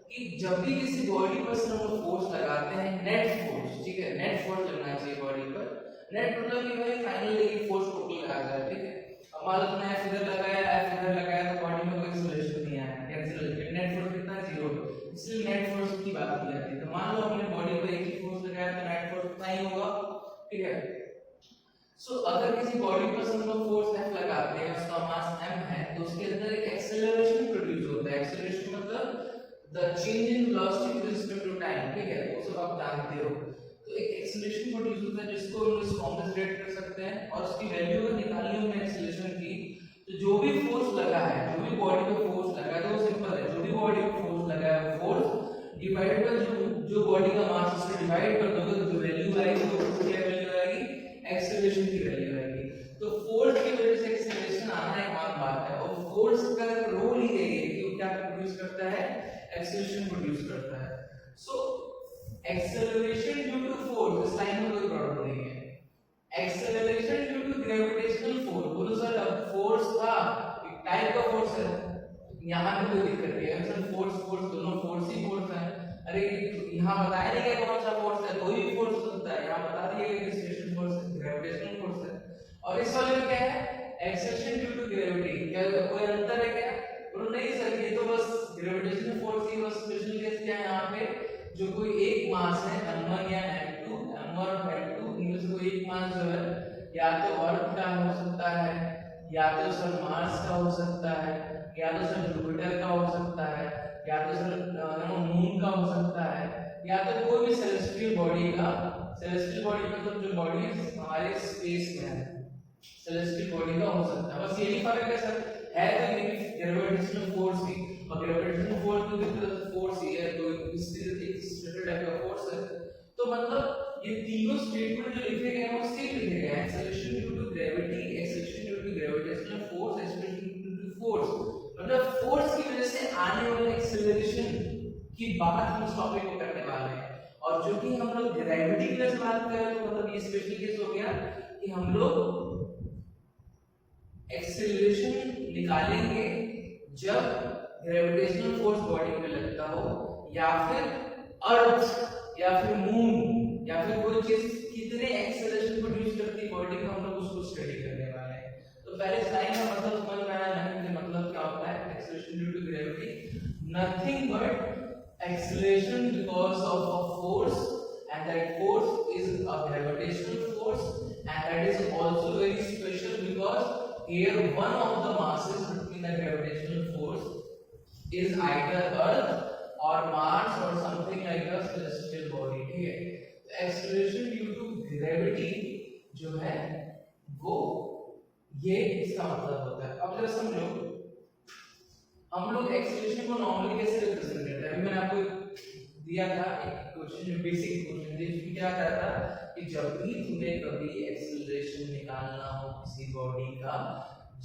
Speaker 1: कि जब भी किसी बॉडी पर हम फोर्स लगाते हैं, नेट फोर्स, ठीक है, नेट फोर्स लगना चाहिए बॉडी पर। नेट मतलब कि भाई फाइनली फोर्स टोटल लगा जाए, ठीक है। अब मान लो तुमने F इधर लगाया, F इधर लगाया, तो बॉडी में कोई एक्सेलरेशन नहीं आया, कैंसिल, नेट फोर्स कितना, 0, इसलिए नेट फोर्स की बात की जाती है। तो मान लो हमने बॉडी पर एक ही फोर्स लगाया तो नेट फोर्स उतना ही होगा, ठीक है। सो अगर किसी बॉडी पर हम लोग फोर्स F लगाते हैं, उसका मास m है, तो उसके अंदर एक एक्सेलरेशन प्रोड्यूस होता है। एक्सेलरेशन मतलब the change in velocity with respect to time, ठीक है, वो सब आप जानते हो। तो एक एक्सेलरेशन प्रोड्यूस होता है जिसको हम इस फॉर्म में रेट कर सकते हैं, और उसकी वैल्यू अगर निकालनी हो एक्सेलरेशन की, तो जो भी फोर्स लगा है, जो भी बॉडी पे फोर्स लगा है, तो वो सिंपल है, जो भी बॉडी पे फोर्स लगा है फोर्स डिवाइड बाय जो बॉडी का मास, उससे डिवाइड कर दोगे तो जो वैल्यू आएगी वो क्या वैल्यू आएगी, एक्सेलरेशन की वैल्यू आएगी। तो फोर्स की वजह से एक्सेलरेशन आना एक आम बात है, और फोर्स का रोल ही है कि वो क्या प्रोड्यूस करता है, एक्सेलरेशन प्रोड्यूस करता है। So acceleration due to force, इस लाइन में कोई प्रॉब्लम नहीं है। Acceleration due to gravitational force, बोलो सर अब फोर्स था, एक टाइप का फोर्स है, यहां पे कोई दिक्कत नहीं है सर, फोर्स दोनों फोर्स ही फोर्स है। अरे यहां बताया नहीं गया कौन सा फोर्स है, कोई भी फोर्स हो सकता है, यहां बता दिया गया कि स्टेशनरी फोर्स है, ग्रेविटेशनल फोर्स है। और इस वाले में क्या है, एक्सेलरेशन ड्यू टू ग्रेविटी, क्या कोई अंतर है क्या, बोलो नहीं सर ये तो बस ग्रेविटेशनल फोर्स ही, बस स्पेशल केस क्या है यहाँ पे, जो कोई एक मास है m1 या m2, m1 और m2, इनमें से कोई एक मास जो है या तो अर्थ का हो सकता है, या तो सर मार्स का हो सकता है, या तो सर जुपिटर का हो सकता है, या तो सर मून का हो सकता है, या तो कोई भी सेलेस्टियल बॉडी का, सेलेस्टियल बॉडी मतलब जो बॉडी हमारे स्पेस में है, सेलेस्टियल बॉडी का हो सकता है। बस यही फर्क है सर, है तो ये ग्रेविटेशनल फोर्स ही, और ग्रेविटेशनल फोर्स तो एक फोर्स ही है, तो एक स्पेशल टाइप का फोर्स है। तो मतलब ये तीनों स्टेटमेंट जो लिखे गए हैं वो सेम लिखे गए हैं, acceleration due to gravity, acceleration due to gravitational force, acceleration due to force, मतलब फोर्स की वजह से आने वाले एक्सेलरेशन की बात हम इस टॉपिक में करने वाले हैं। और जो कि हम लोग ग्रेविटी की वजह से बात कर रहे हैं, तो मतलब ये स्पेशल केस हो गया कि हम लोग एक्सेलरेशन निकालेंगे जब ग्रेविटेशनल फोर्स बॉडी पे लगता हो, या फिर अर्थ या फिर मून या फिर कोई चीज कितने एक्सेलरेशन प्रोड्यूस करती है बॉडी का, हम लोग उसको स्टडी करने वाले हैं। तो पहले स्लाइड का मतलब समझ में आया नहीं कि मतलब क्या होता है acceleration due to gravity, nothing but acceleration because of a force, and that force is a gravitational force, and that is also very special because here one of the masses between the gravitational force is either earth or Mars or something like a celestial body, ठीक है। तो acceleration due to gravity जो है वो ये इसका मतलब होता है। अब जरा समझो, हम लोग एक्सेलरेशन को नॉर्मली कैसे रिप्रेजेंट करते हैं। अभी मैंने आपको दिया था एक क्वेश्चन, बेसिक क्वेश्चन, जिसमें क्या कहता था कि जब भी तुम्हें कभी एक्सेलरेशन निकालना हो किसी बॉडी का,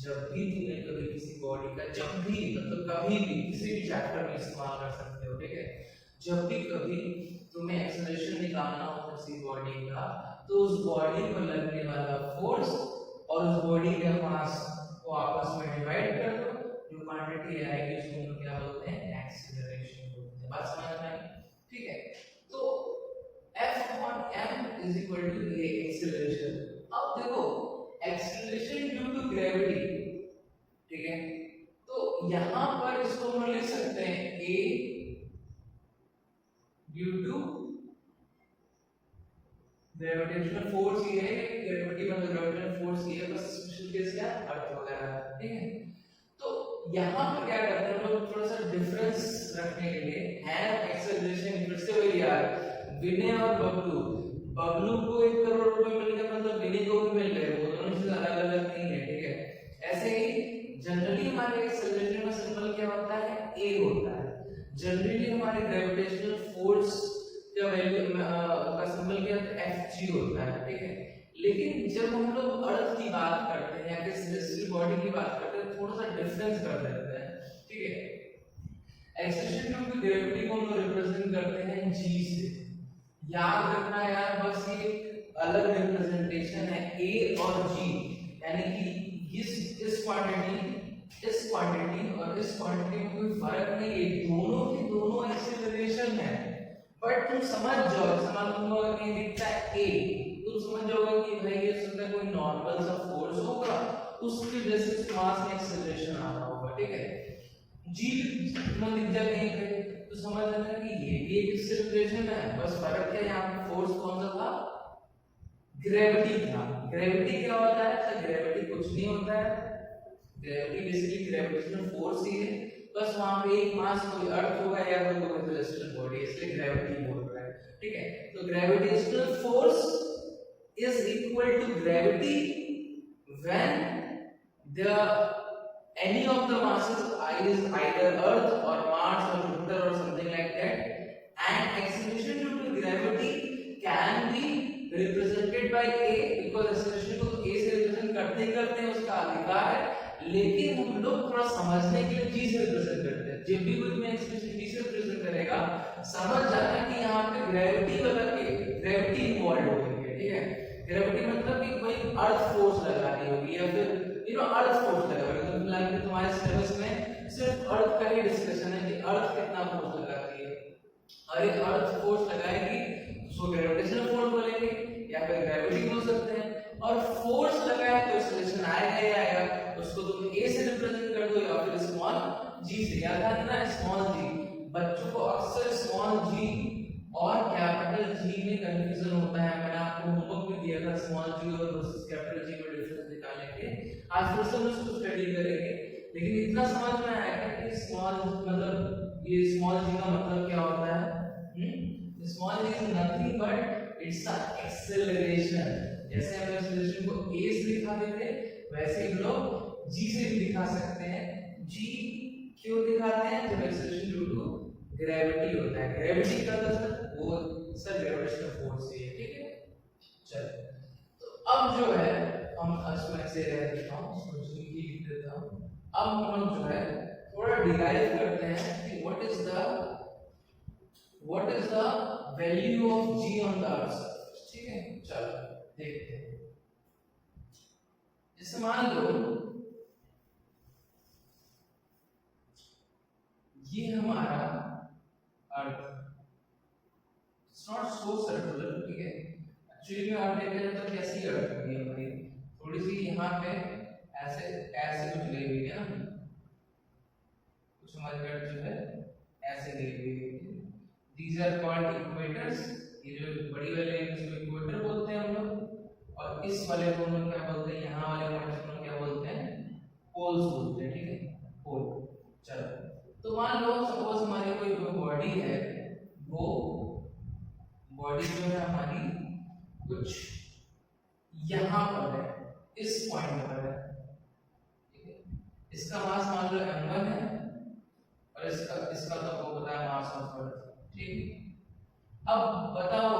Speaker 1: जब भी तुम्हें कभी किसी बॉडी का, जब भी मतलब कभी भी किसी भी चैप्टर में इस्तेमाल कर सकते हो, ठीक है। जब भी कभी तुम्हें एक्सेलरेशन निकालना हो किसी बॉडी का, तो उस बॉडी पर लगने वाला फोर्स और उस बॉडी के मास को आपस में डिवाइड कर दो, जो क्वांटिटी आएगी उसको हम क्या बोलते हैं, एक्सेलरेशन बोलते हैं। बात समझ में आई, ठीक है। तो F/m is equal to a acceleration. अब देखो एक्सेलरेशन ड्यू टू ग्रेविटी, ठीक है, तो यहां पर इसको हम लिख सकते हैं a due to gravitational force, ये है ग्रेविटी मतलब ग्रेविटेशनल फोर्स, ये बस स्पेशल केस क्या अर्थ वगैरह, ठीक है। तो यहाँ पर क्या करते हैं हम लोग, थोड़ा सा डिफरेंस रखने के लिए हैव एक्सेलरेशन, फिर से वही यार, विनय और बबलू, बबलू को 1 करोड़ रुपए मिल गए, मतलब विनय को भी मिल गए, वो दोनों चीज अलग अलग नहीं है, ठीक है। ऐसे ही जनरली हमारे एक्सेलरेशन का सिंबल क्या होता है, a होता है। जनरली हमारे ग्रेविटेशनल फोर्स का वैल्यू का सिंबल क्या होता है, Fg होता है, ठीक है। लेकिन जब हम लोग अर्थ की बात करते हैं या किसी सेलेस्टियल बॉडी की बात करते हैं, थोड़ा सा डिफरेंस कर देते हैं, ठीक है। एक्सेलरेशन ड्यू टू ग्रेविटी को हम लोग रिप्रेजेंट करते हैं g से। याद रखना यार, बस ये अलग रिप्रेजेंटेशन है a और g, यानी कि इस क्वांटिटी और इस क्वांटिटी में कोई फर्क नहीं है, दोनों की दोनों एक्सेलरेशन है। बट तुम समझ जाओ, समझ तुम अगर कहीं दिखता है a, तुम समझ जाओगे कि भाई ये सुनता कोई नॉर्मल सा फोर्स होगा, उसकी वजह से उस मास में एक्सेलरेशन आ रहा होगा, ठीक है। g तुम दिख जाए कहीं पे तो समझ लेना कि ये भी एक एक्सेलरेशन है, बस फर्क है यहाँ पे फोर्स कौन सा था, ग्रेविटी था। ग्रेविटी क्या होता है, तो ग्रेविटी कुछ नहीं होता है, ग्रेविटी बेसिकली ग्रेविटेशनल फोर्स ही है, बस वहां पे एक मास कोई अर्थ होगा या कोई सेलेस्टियल बॉडी, इसलिए ग्रेविटी बोल रहा है, ठीक है। तो gravitational force is equal to gravity when the any of the masses is either earth or Mars or Jupiter or something like that, and acceleration due to gravity can be represented by a, because acceleration को a से represent करते ही करते हैं, उसका अधिकार है, लेकिन हम लोग थोड़ा समझने के लिए g से रिप्रेजेंट करते हैं। जब भी कोई में एक्सेलरेशन g से रिप्रेजेंट करेगा, समझ जाना कि यहाँ पे ग्रेविटी वाला ग्रेविटी इन्वॉल्व होगी, ठीक है। ग्रेविटी मतलब कि कोई अर्थ फोर्स लगा रही होगी या फिर अर्थ फोर्स लगा रही होगी। तो तुम्हारे सिलेबस में सिर्फ अर्थ का ही डिस्कशन है कि अर्थ कितना फोर्स लगाती है, अरे अर्थ फोर्स लगाएगी उसको ग्रेविटेशनल फोर्स बोलेंगे या फिर ग्रेविटी बोल सकते हैं, और फोर्स लगाए तो एक्सेलरेशन आएगा ही आएगा, उसको तुम a से रिप्रेजेंट कर दो या फिर स्मॉल g से। याद रखना स्मॉल g, बच्चों को अक्सर स्मॉल g और कैपिटल G में कंफ्यूजन होता है। मैंने आपको होमवर्क में दिया था स्मॉल g और वर्सेस कैपिटल G में डिफरेंस निकालने के, आज फिर से हम इसको स्टडी करेंगे। लेकिन इतना समझ में आएगा कि स्मॉल मतलब ये स्मॉल g का मतलब क्या होता है। Small g is nothing but it's a acceleration. जैसे हम एक्सेलरेशन को a से दिखा देते वैसे हम लोग g से भी दिखा सकते हैं। g क्यों दिखाते हैं, जब एक्सेलरेशन ड्यू टू ग्रेविटी होता है। ग्रेविटी का मतलब वो सर ग्रेविटेशनल फोर्स है, ठीक है। चलो तो अब जो है हम इसमें ऐसे रह देता हूं, सोचने की लिख देता हूं। अब हम लोग जो है थोड़ा डिराइव करते हैं कि what is the value of g on the earth surface, ठीक है। चलो देखते हैं। जैसे मान लो ये हमारा अर्थ, इट्स नॉट सो सर्कुलर, ठीक है। एक्चुअली में आप देखें तो कैसी अर्थ होगी हमारी, थोड़ी सी यहाँ पे ऐसे ऐसे कुछ ले हुई है ना, कुछ हमारी अर्थ जो है ऐसे ले हुई है। दीज आर कॉल्ड इक्वेटर्स, ये जो बड़ी वाले इसको इक्वेटर बोलते हैं हम लोग, और इस वाले को हम लोग क्या बोलते हैं, यहाँ वाले पॉइंट को क्या बोलते हैं, बॉडी जो है हमारी कुछ यहाँ पर है, इस पॉइंट पर है, ठीक है। इसका मास मान लो m1 है और इसका इसका तो आपको पता है मास ऑफ अर्थ, ठीक। अब बताओ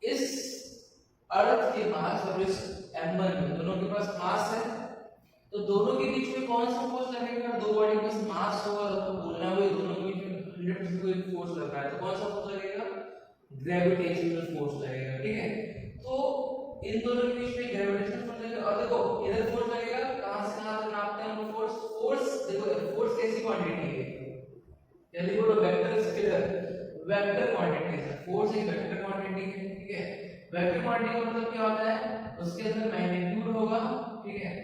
Speaker 1: इस अर्थ के मास और इस m1 में दोनों के पास मास है, तो दोनों के बीच में कौन सा फोर्स लगेगा? दो बॉडी के पास मास होगा तो बोलना है दोनों के बीच में 100% कोई फोर्स लग रहा है, तो कौन सा फोर्स लगेगा? ग्रेविटेशनल फोर्स लगेगा, ठीक है। तो इन दोनों के बीच में ग्रेविटेशनल फोर्स लगेगा और देखो इधर फोर्स लगेगा, कहां से कहां तक नापते हैं हम फोर्स? देखो फोर्स कैसी क्वांटिटी है? यदि बोलो वेक्टर स्केलर, वेक्टर क्वांटिटी है, फोर्स एक वेक्टर क्वांटिटी है, ठीक है। वेक्टर क्वांटिटी का मतलब क्या होता है? उसके अंदर मैग्नीट्यूड होगा, ठीक है,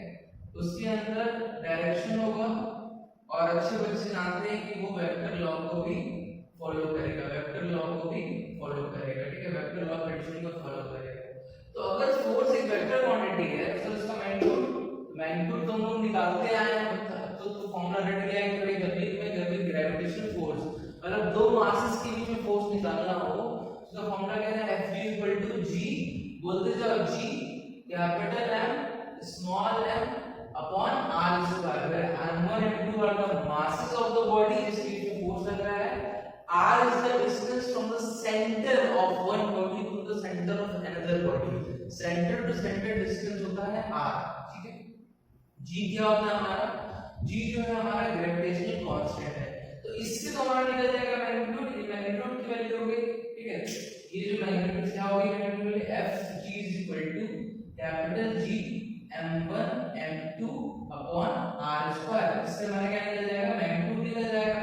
Speaker 1: उसके अंदर डायरेक्शन होगा और अच्छे बच्चे जानते हैं कि वो वेक्टर लॉ को भी फॉलो करेगा, वेक्टर लॉ को भी फॉलो करेगा, ठीक है, वेक्टर लॉ ऑफ एडिशन को फॉलो करेगा। तो अगर फोर्स एक वेक्टर क्वांटिटी है तो उसका मैग्नीट्यूड तो हम लोग निकालते आए हैं, तो फॉर्मूला रट गया है कि जब ग्रेविटेशनल फोर्स मतलब दो मासेस के बीच में फोर्स निकालना हो तो फॉर्मूला क्या है? F g, बोलते जाओ g capital M small m upon r square, where m1 and m2 are the masses of the body जिसके बीच में फोर्स लग रहा है, r is the distance from the center of one body to the center of another body, center to center distance होता है r, ठीक है। g क्या होता है हमारा? g जो है हमारा ग्रेविटेशनल कांस्टेंट है, तो इससे तो हमारा निकल जाएगा मैग्नीट्यूड, मैग्नीट्यूड की वैल्यू हो गई, ठीक है। ये जो मैग्नीट्यूड क्या होगी? Magnitude Fg is equal to capital G m1 m2 upon r square, इससे हमारा क्या निकल जाएगा? मैग्नीट्यूड निकल जाएगा।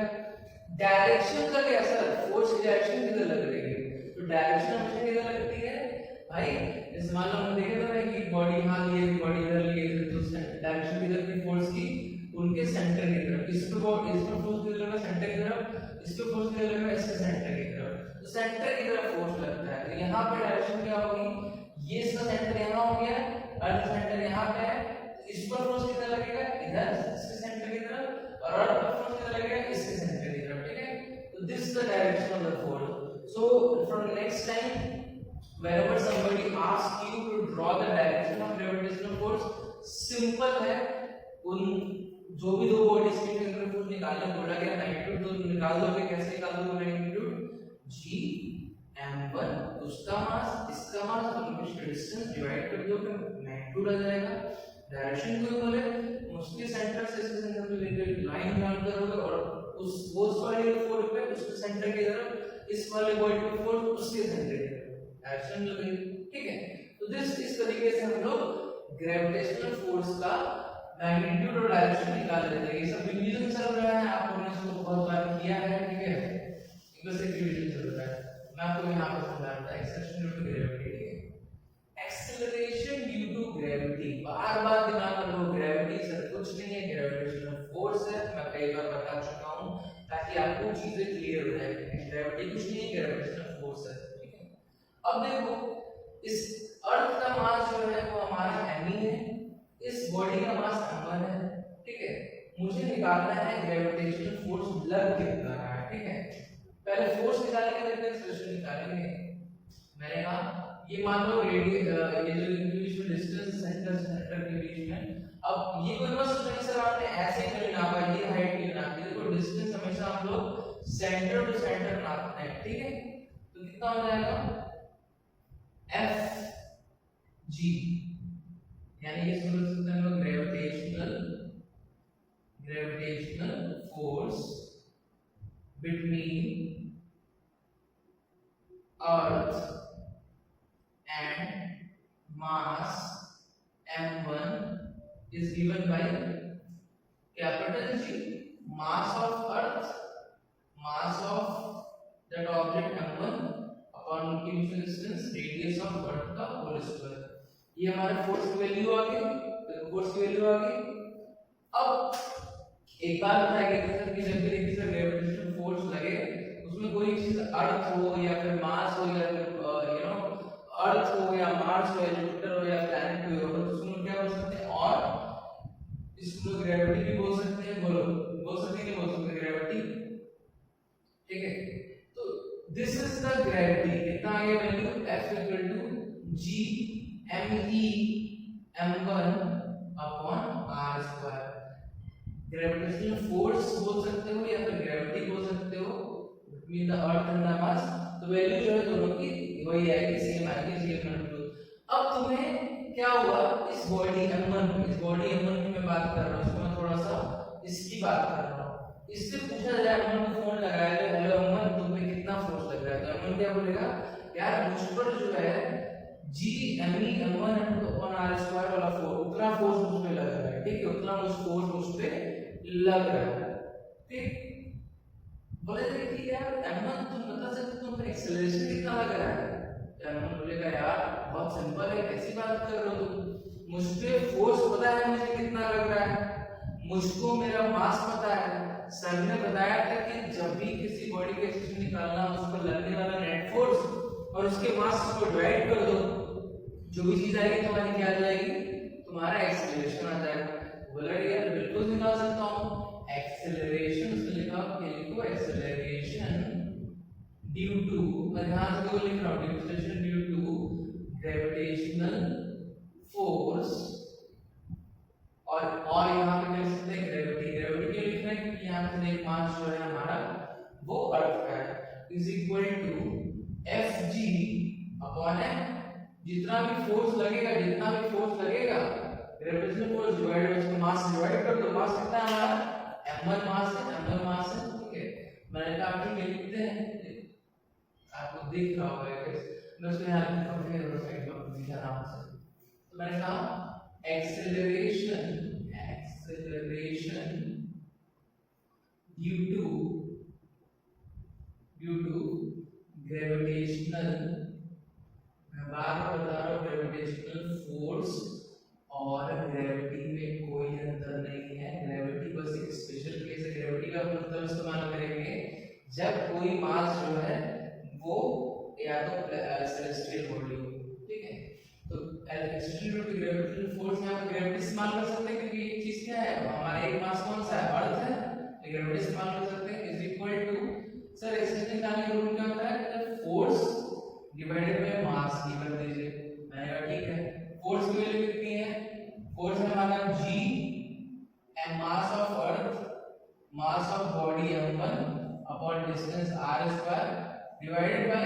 Speaker 1: डायरेक्शन का क्या सर? फोर्स की डायरेक्शन किधर लग रही है? तो डायरेक्शन हमेशा किधर लगती है भाई? जैसे मान लो हमने देखा था ना कि बॉडी यहां लिए, बॉडी इधर लिए, तो डायरेक्शन किधर की फोर्स की? उनके सेंटर की तरफ। इस पे फोर्स किधर लगा? सेंटर की तरफ। इस पे फोर्स किधर लगा? इसके सेंटर की तरफ। तो सेंटर की तरफ फोर्स लगता है, तो यहां पे डायरेक्शन क्या होगी? ये इसका सेंटर यहां हो गया, अर्थ सेंटर यहां पे है, तो इस पर फोर्स कितना लगेगा? इधर इसके सेंटर की तरफ, और अर्थ पर फोर्स कितना लगेगा? इसके सेंटर की तरफ, ठीक है। तो this is the direction of the force. So from next time whenever somebody asks you to draw the direction of gravitational force, simple है, उन जो भी दो बॉडीज के अंदर फोर्स निकालने बोला गया, मैग्नीट्यूड तो निकाल दोगे, कैसे निकाल दोगे मैग्नीट्यूड? g m1 उसका मास इसका मास और उनका डिस्टेंस डिवाइड कर दोगे, मैग्नीट्यूड आ जाएगा। डायरेक्शन को बोले उसके सेंटर से इसके सेंटर पे लेकर लाइन ड्रा करोगे और उस वाले फोर्स पे उसके सेंटर की तरफ, इस वाले बॉडी पे फोर्स उसके सेंटर की तरफ डायरेक्शन लगे, ठीक है। तो इस तरीके से हम लोग ग्रेविटेशनल फोर्स का मैग्नीट्यूड और डायरेक्शन निकाल लेते हैं। ये सब रिवीजन चल रहा है, आप लोगों ने इसको बहुत बार किया है, ठीक है, बस एक रिवीजन चल रहा है। मैं आपको यहां पे समझाता हूं एक्सेलरेशन ड्यू टू ग्रेविटी, ठीक है। एक्सेलरेशन ड्यू टू ग्रेविटी, बार-बार दिमाग में रखो, ग्रेविटी सर कुछ नहीं है, ग्रेविटेशनल फोर्स है, मैं कई बार बता चुका हूं ताकि आपको चीजें क्लियर हो जाए। ग्रेविटी कुछ नहीं है, ग्रेविटेशनल फोर्स है। अब देखो इस अर्थ का मास जो है वो हमारा m ही है, इस बॉडी का मास m1 है, ठीक है। मुझे निकालना है ग्रेविटेशनल फोर्स लग कितना रहा है, ठीक है। पहले फोर्स निकालने के लिए एक्सेलरेशन निकालेंगे। मैंने कहा ये मान लो ये जो इंडिविजुअल डिस्टेंस सेंटर से सेंटर के बीच में, अब ये कोई मस्त नहीं सर आपने ऐसे ही नहीं नापा, ये हाइट नहीं नापी, देखो डिस्टेंस हमेशा हम लोग सेंटर टू सेंटर नापते हैं, ठीक है। तो कितना हो जाएगा? F G, यानी ये समझ सकते हैं लोग gravitational force between earth and mass m1 is given by capital G, mass of earth, mass of that object m1 upon initial distance radius of earth का होल स्क्वायर। ये हमारे फोर्स की वैल्यू आ गई, तो फोर्स की value आ गई। अब एक बात बताइए सर कि जब भी किसी ग्रेविटेशनल फोर्स लगे उसमें कोई चीज अर्थ हो या फिर मास हो या फिर अर्थ हो या मार्स हो या जुपिटर हो या प्लैनेट हो, तो उसमें क्या बोल सकते हैं? और इसको ग्रेविटी भी बोल सकते हैं, बोल सकते हैं, नहीं बोल सकते ग्रेविटी, ठीक है। तो दिस इज द ग्रेविटी, कितना आ गया value F equal to G me m1 upon r square. Gravitational force बोल सकते हो या फिर ग्रेविटी बोल सकते हो, mean the earth and the mass. तो वैल्यू जो है दोनों की वही आएगी, सेम आएगी, सेम। अब तुम्हें क्या हुआ, इस बॉडी m1 की मैं बात कर रहा हूँ, इसको मैं थोड़ा सा इसकी बात कर रहा हूँ। इससे पूछा जाए m1 को फोन लगाया जाए, हेलो m1 तुम पे कितना फोर्स लग रहा है, तो m1 क्या बोलेगा, यार मुझ पर जो है G me m1 upon r square वाला फोर्स, उतना फोर्स मुझ पे लग रहा है, ठीक है, उतना फोर्स मुझ पे लग रहा है, ठीक। बोले थे कि यार m1 तुम बता सकते तुम पर एक्सेलरेशन कितना लग रहा है, m1 बोलेगा यार बहुत सिंपल है, कैसी बात कर रहे हो तुम, मुझ पे फोर्स पता है मुझे कितना लग रहा है, मुझको मेरा मास पता है, सर ने बताया था कि जब भी किसी बॉडी का एक्सेलरेशन निकालना उस पर लगने वाला नेट फोर्स और उसके मास को डिवाइड कर दो, जो भी चीज आएगी तुम्हारी क्या आ जाएगी, तुम्हारा एक्सेलरेशन आ जाएगा। बोला यार बिल्कुल निकाल सकता हूँ एक्सेलरेशन, उसने लिखा कि लिखो एक्सेलरेशन ड्यू टू, मैं ध्यान से लिख रहा हूँ, acceleration due to gravitational force, और यहाँ पे लिख सकते हैं ग्रेविटी। ग्रेविटी क्यों लिख रहे हैं, क्योंकि यहाँ पे एक मास जो है हमारा वो अर्थ का है, is equal to Fg upon m, जितना भी फोर्स लगेगा ग्रेविटेशनल फोर्स डिवाइड उसको मास डिवाइड कर दो, मास कितना है हमारा m1 मास है, ठीक है। मैंने कहा आप लिखते हैं, आपको दिख रहा होगा गाइस, मैं उसको यहां लिखता हूं, फिर साइड में लिखा नाम से। तो मैंने कहा एक्सेलरेशन ड्यू टू ग्रेविटेशनल, मैं बार बार बता रहा हूँ ग्रेविटेशनल फोर्स और ग्रेविटी में कोई अंतर नहीं है, ग्रेविटी बस एक स्पेशल केस है। ग्रेविटी का मतलब इस्तेमाल करेंगे जब कोई मास जो है वो या तो सेलेस्टियल बॉडी हो, ठीक है, तो एक्सटेंड टू ग्रेविटेशनल फोर्स यहाँ पे ग्रेविटी इस्तेमाल कर सकते हैं, क्योंकि ये चीज क्या है, हमारा एक मास कौन सा है, अर्थ है, तो ग्रेविटी इस्तेमाल कर सकते हैं, is equal to, sir extension निकालने का रूल क्या होता है, force divided by mass given दीजिए। मैंने कहा ठीक है, फोर्स की वैल्यू कितनी है, फोर्स है हमारा g and mass of earth, mass of body m1 upon distance r square divided by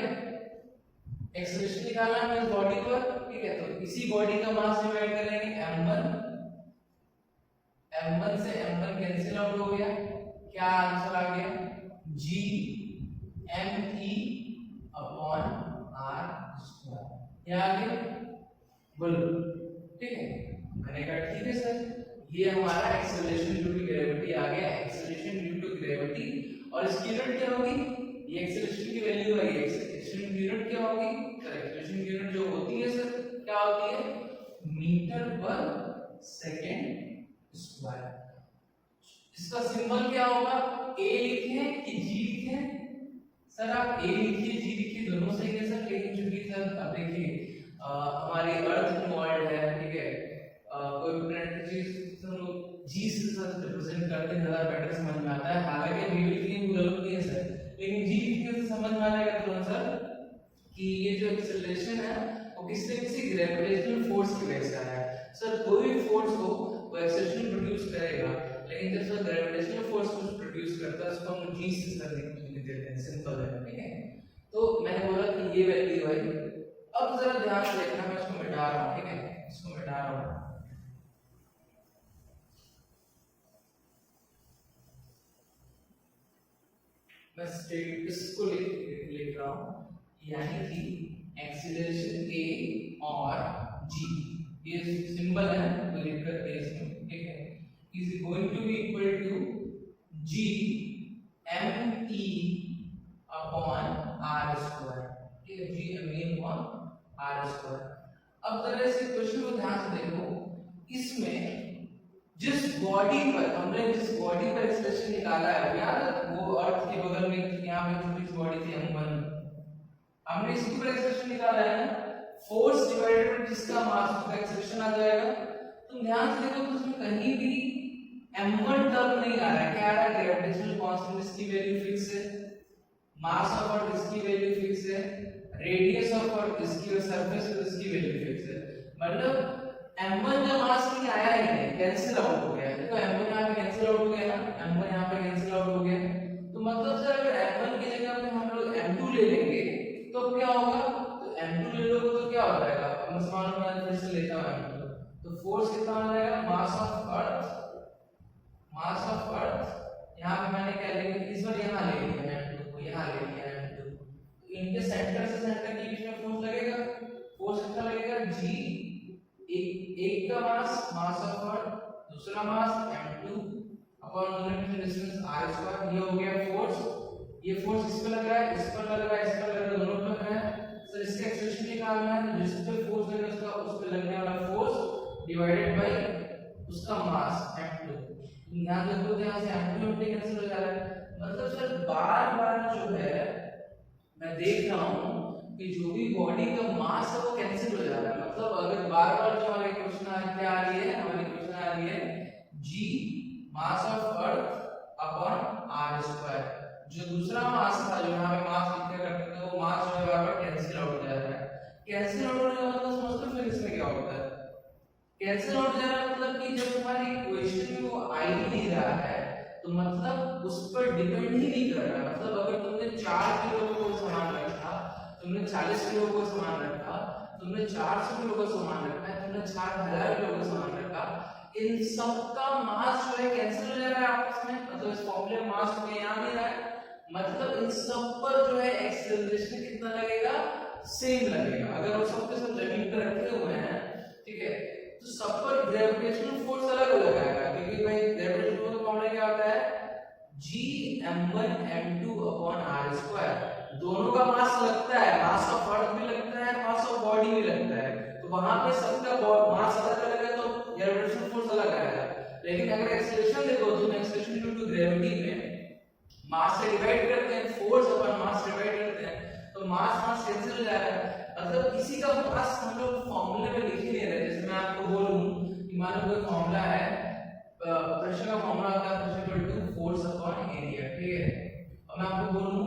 Speaker 1: acceleration निकालना है इस बॉडी पर, ठीक है, तो इसी बॉडी का मास डिवाइड करेंगे m1 से m1 कैंसिल आउट हो गया, क्या आंसर आ गया, g me upon r square, ये आ गया, बोलो, ठीक है। मैंने कहा ठीक है सर, ये हमारा एक्सेलरेशन ड्यू टू ग्रेविटी आ गया, एक्सेलरेशन ड्यू टू ग्रेविटी, और इसकी यूनिट क्या होगी, ये एक्सेलरेशन की वैल्यू है, एक्सेलरेशन की यूनिट क्या होगी, सर एक्सेलरेशन की यूनिट जो होती है सर क्या होती है, मीटर पर सेकंड स्क्वायर। इसका सिंबल क्या होगा, a लिखें कि g लिखें, सर आप a लिखिए g लिखिए दोनों सही है सर, लेकिन चूंकि सर अब देखिए हमारी अर्थ इन्वॉल्व है, ठीक है, कोई प्लैनेट चीज हम लोग g से सर रिप्रेजेंट करते हैं, ज्यादा बेटर समझ में आता है, हालांकि v लिखने की गलत नहीं है सर, लेकिन g लिखने से समझ में आ जाएगा तुरंत सर कि ये जो एक्सेलरेशन है वो किसी ग्रेविटेशनल फोर्स की वजह से आया है। सर कोई भी फोर्स हो वो एक्सेलरेशन प्रोड्यूस करेगा, लेकिन जब सर ग्रेविटेशनल फोर्स कुछ प्रोड्यूस करता है उसको हम g से सर लिख देते हैं, सिंपल है, ठीक है। तो मैंने बोला कि ये वैल्यू है, अब जरा ध्यान से देखना, मैं इसको मिटा रहा हूं, ठीक है, इसको मिटा रहा हूं, मैं स्टेटस को लिख रहा हूं, यानी कि एक्सीलरेशन a और g, ये सिंबल है तो लिखकर a इसमें, ठीक है, is going to be equal to g me upon r square, ठीक है, g me upon r square. अब जरा इस क्वेश्चन को ध्यान से देखो, इसमें जिस बॉडी पर हमने जिस बॉडी पर एक्सप्रेशन निकाला है, याद वो अर्थ के बगल में यहाँ पे छोटी सी बॉडी थी m1, हमने इसके ऊपर एक्सप्रेशन निकाला है ना, फोर्स डिवाइडेड बाय जिसका मास उसका एक्सप्रेशन आ जाएगा। तुम ध्यान से देखो तो उसमें कहीं भी m1 टर्म नहीं आ रहा है, क्या आ रहा है, ग्रेविटेशनल कांस्टेंट, इसकी वैल्यू फिक्स है, मास ऑफ अर्थ इसकी वैल्यू फिक्स है, रेडियस ऑफ अर्थ इसकी, सरफेस पे इसकी वैल्यू फिक्स है। मतलब m1 का मास भी आया ही नहीं, कैंसिल आउट हो गया। देखो m1 यहाँ पे कैंसिल आउट हो गया ना, m1 यहाँ पे कैंसिल आउट हो गया। तो मतलब सर अगर m1 की जगह पे हम लोग m2 ले लेंगे तो क्या होगा, तो m2 ले लोगे तो क्या हो जाएगा, हम समान में फिर से लेता हूं m2, तो फोर्स कितना हो जाएगा, मास ऑफ अर्थ यहाँ पे मैंने क्या ले लिया, इस बार यहाँ ले लिया m2 को, यहाँ ले लिया m2, तो इनके सेंटर से सेंटर के बीच में फोर्स लगेगा, फोर्स कितना लगेगा g, एक का मास ऑफ अर्थ, दूसरा मास m2 upon unit distance r², ये हो गया फोर्स। ये फोर्स इस पे लग रहा है, इस पर लग रहा है, इस पर लग रहा है, दोनों पे लग रहा है। सर इसका एक्सेलरेशन निकालना है, तो जिस पे फोर्स लगेगा उसका उस पे लगने वाला फोर्स डिवाइडेड बाय उसका मास m2। यहां देखो यहां से m2 m2 कैंसिल हो जा रहा है। मतलब सर बार-बार जो है मैं देख रहा हूं कि जो भी बॉडी का मास है वो कैंसिल हो जा रहा है। मतलब अगर बार-बार जो हमारे क्वेश्चन आ क्या आ रही है, हमारी क्वेश्चन आ रही है g mass of earth upon r²। जो दूसरा मास था, जो यहाँ पे मास लिखा करते थे, वो मास जो है यहाँ पर कैंसिल आउट हो जा रहा है। कैंसिल आउट होने का मतलब समझते हो फिर इसमें क्या होता है, कैंसिल आउट हो जा रहा है मतलब कि जब तुम्हारी क्वेश्चन में वो आ ही नहीं रहा है तो मतलब उस पर डिपेंड ही नहीं कर रहा है। मतलब अगर तुमने 4 किलो को सामान रखा, तुमने 40 किलो को सामान रखा, तुमने 400 किलो का सामान रखा है, तुमने 4000 किलो का सामान रखा, इन सब का मास जो है कैंसिल हो जा रहा है आपस में। मतलब इस फॉर्मूले में मास में यहाँ नहीं रहा है, मतलब इन सब पर जो है एक्सेलरेशन कितना लगेगा, सेम लगेगा। अगर वो सब के सब जमीन पर रखे हुए हैं, ठीक है, तो सब पर ग्रेविटेशनल फोर्स अलग हो जाएगा, क्योंकि भाई ग्रेविटेशनल फोर्स का फॉर्मूला क्या होता है, g m1 m2 upon r²। दोनों का मास लगता है, मास ऑफ अर्थ भी लगता है, मास ऑफ बॉडी भी लगता है, तो वहां पे सबका मास अलग अलग है तो ग्रेविटेशनल फोर्स अलग आएगा। लेकिन अगर एक्सेलरेशन देखो तो एक्सेलरेशन ड्यू टू ग्रेविटी में मास से डिवाइड करते हैं, फोर्स अपॉन मास डिवाइड करते हैं, तो मास कैंसिल हो जा रहा है। मतलब किसी का मास हम लोग फॉर्मूले में लिख ही नहीं रहे। जैसे मैं आपको बोलूं कि मान लो कोई फॉर्मूला है, प्रेशर का फॉर्मूला होता है pressure equal to force upon area, ठीक है, और मैं आपको बोलूं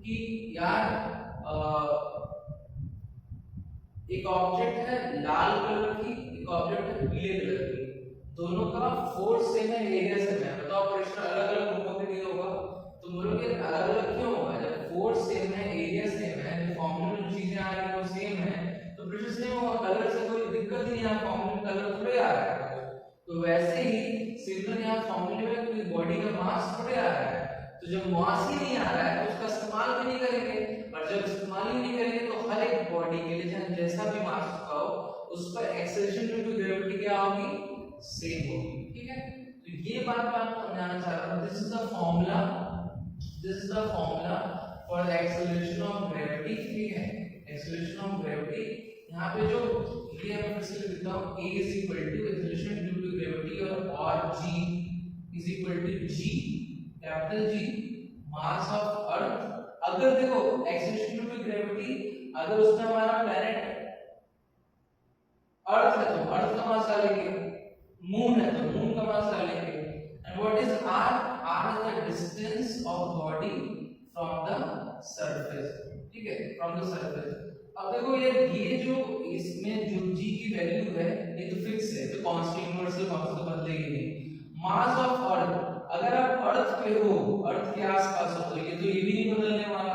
Speaker 1: कि यार एक ऑब्जेक्ट है लाल कलर की, एक ऑब्जेक्ट है पीले कलर की, दोनों का फोर्स सेम है, एरिया सेम है, बताओ प्रेशर अलग अलग ग्रुपों पे नहीं होगा। तो बोलोगे अलग अलग क्यों होगा, जब फोर्स सेम है, एरिया सेम है, जो फॉर्मूले में चीजें आ रही है वो सेम है, तो प्रेशर सेम होगा, कलर से कोई दिक्कत ही नहीं है, फॉर्मूले में कलर थोड़े आ रहा है। तो वैसे ही सिमिलर यहाँ फॉर्मूले में कोई बॉडी का मास थोड़े आ रहा है, तो जब मास ही नहीं आ रहा है तो उसका इस्तेमाल भी नहीं करेंगे, और जब इस्तेमाल ही नहीं करेंगे तो हर एक बॉडी के लिए चाहे जैसा भी मास का हो उस पर एक्सेलरेशन ड्यू टू ग्रेविटी क्या होगी, सेम होगी, ठीक है। तो ये बात मैं आपको समझाना चाह रहा हूं। This is the formula, this is the formula for the acceleration of gravity, ठीक है, एक्सेलरेशन ऑफ ग्रेविटी। यहाँ पे जो ये मैं फिर से लिखता हूं, a is equal to acceleration due to gravity और g is equal to g capital G mass of earth. अगर देखो एक्सेलरेशन ड्यू टू ग्रेविटी, अगर उसमें हमारा प्लैनेट अर्थ है तो अर्थ का मास डालेंगे, मून है तो मून का मास डालेंगे, and what is r, r is the distance of body from the surface, ठीक है, फ्रॉम द सरफेस। अब देखो ये जो इसमें जो g की वैल्यू है ये तो फिक्स है, तो कांस्टेंट यूनिवर्सल कांस्टेंट तो बदलेगी नहीं। मास ऑफ अर्थ, अगर आप अर्थ पे हो, अर्थ के आसपास हो, तो ये भी नहीं बदलने वाला,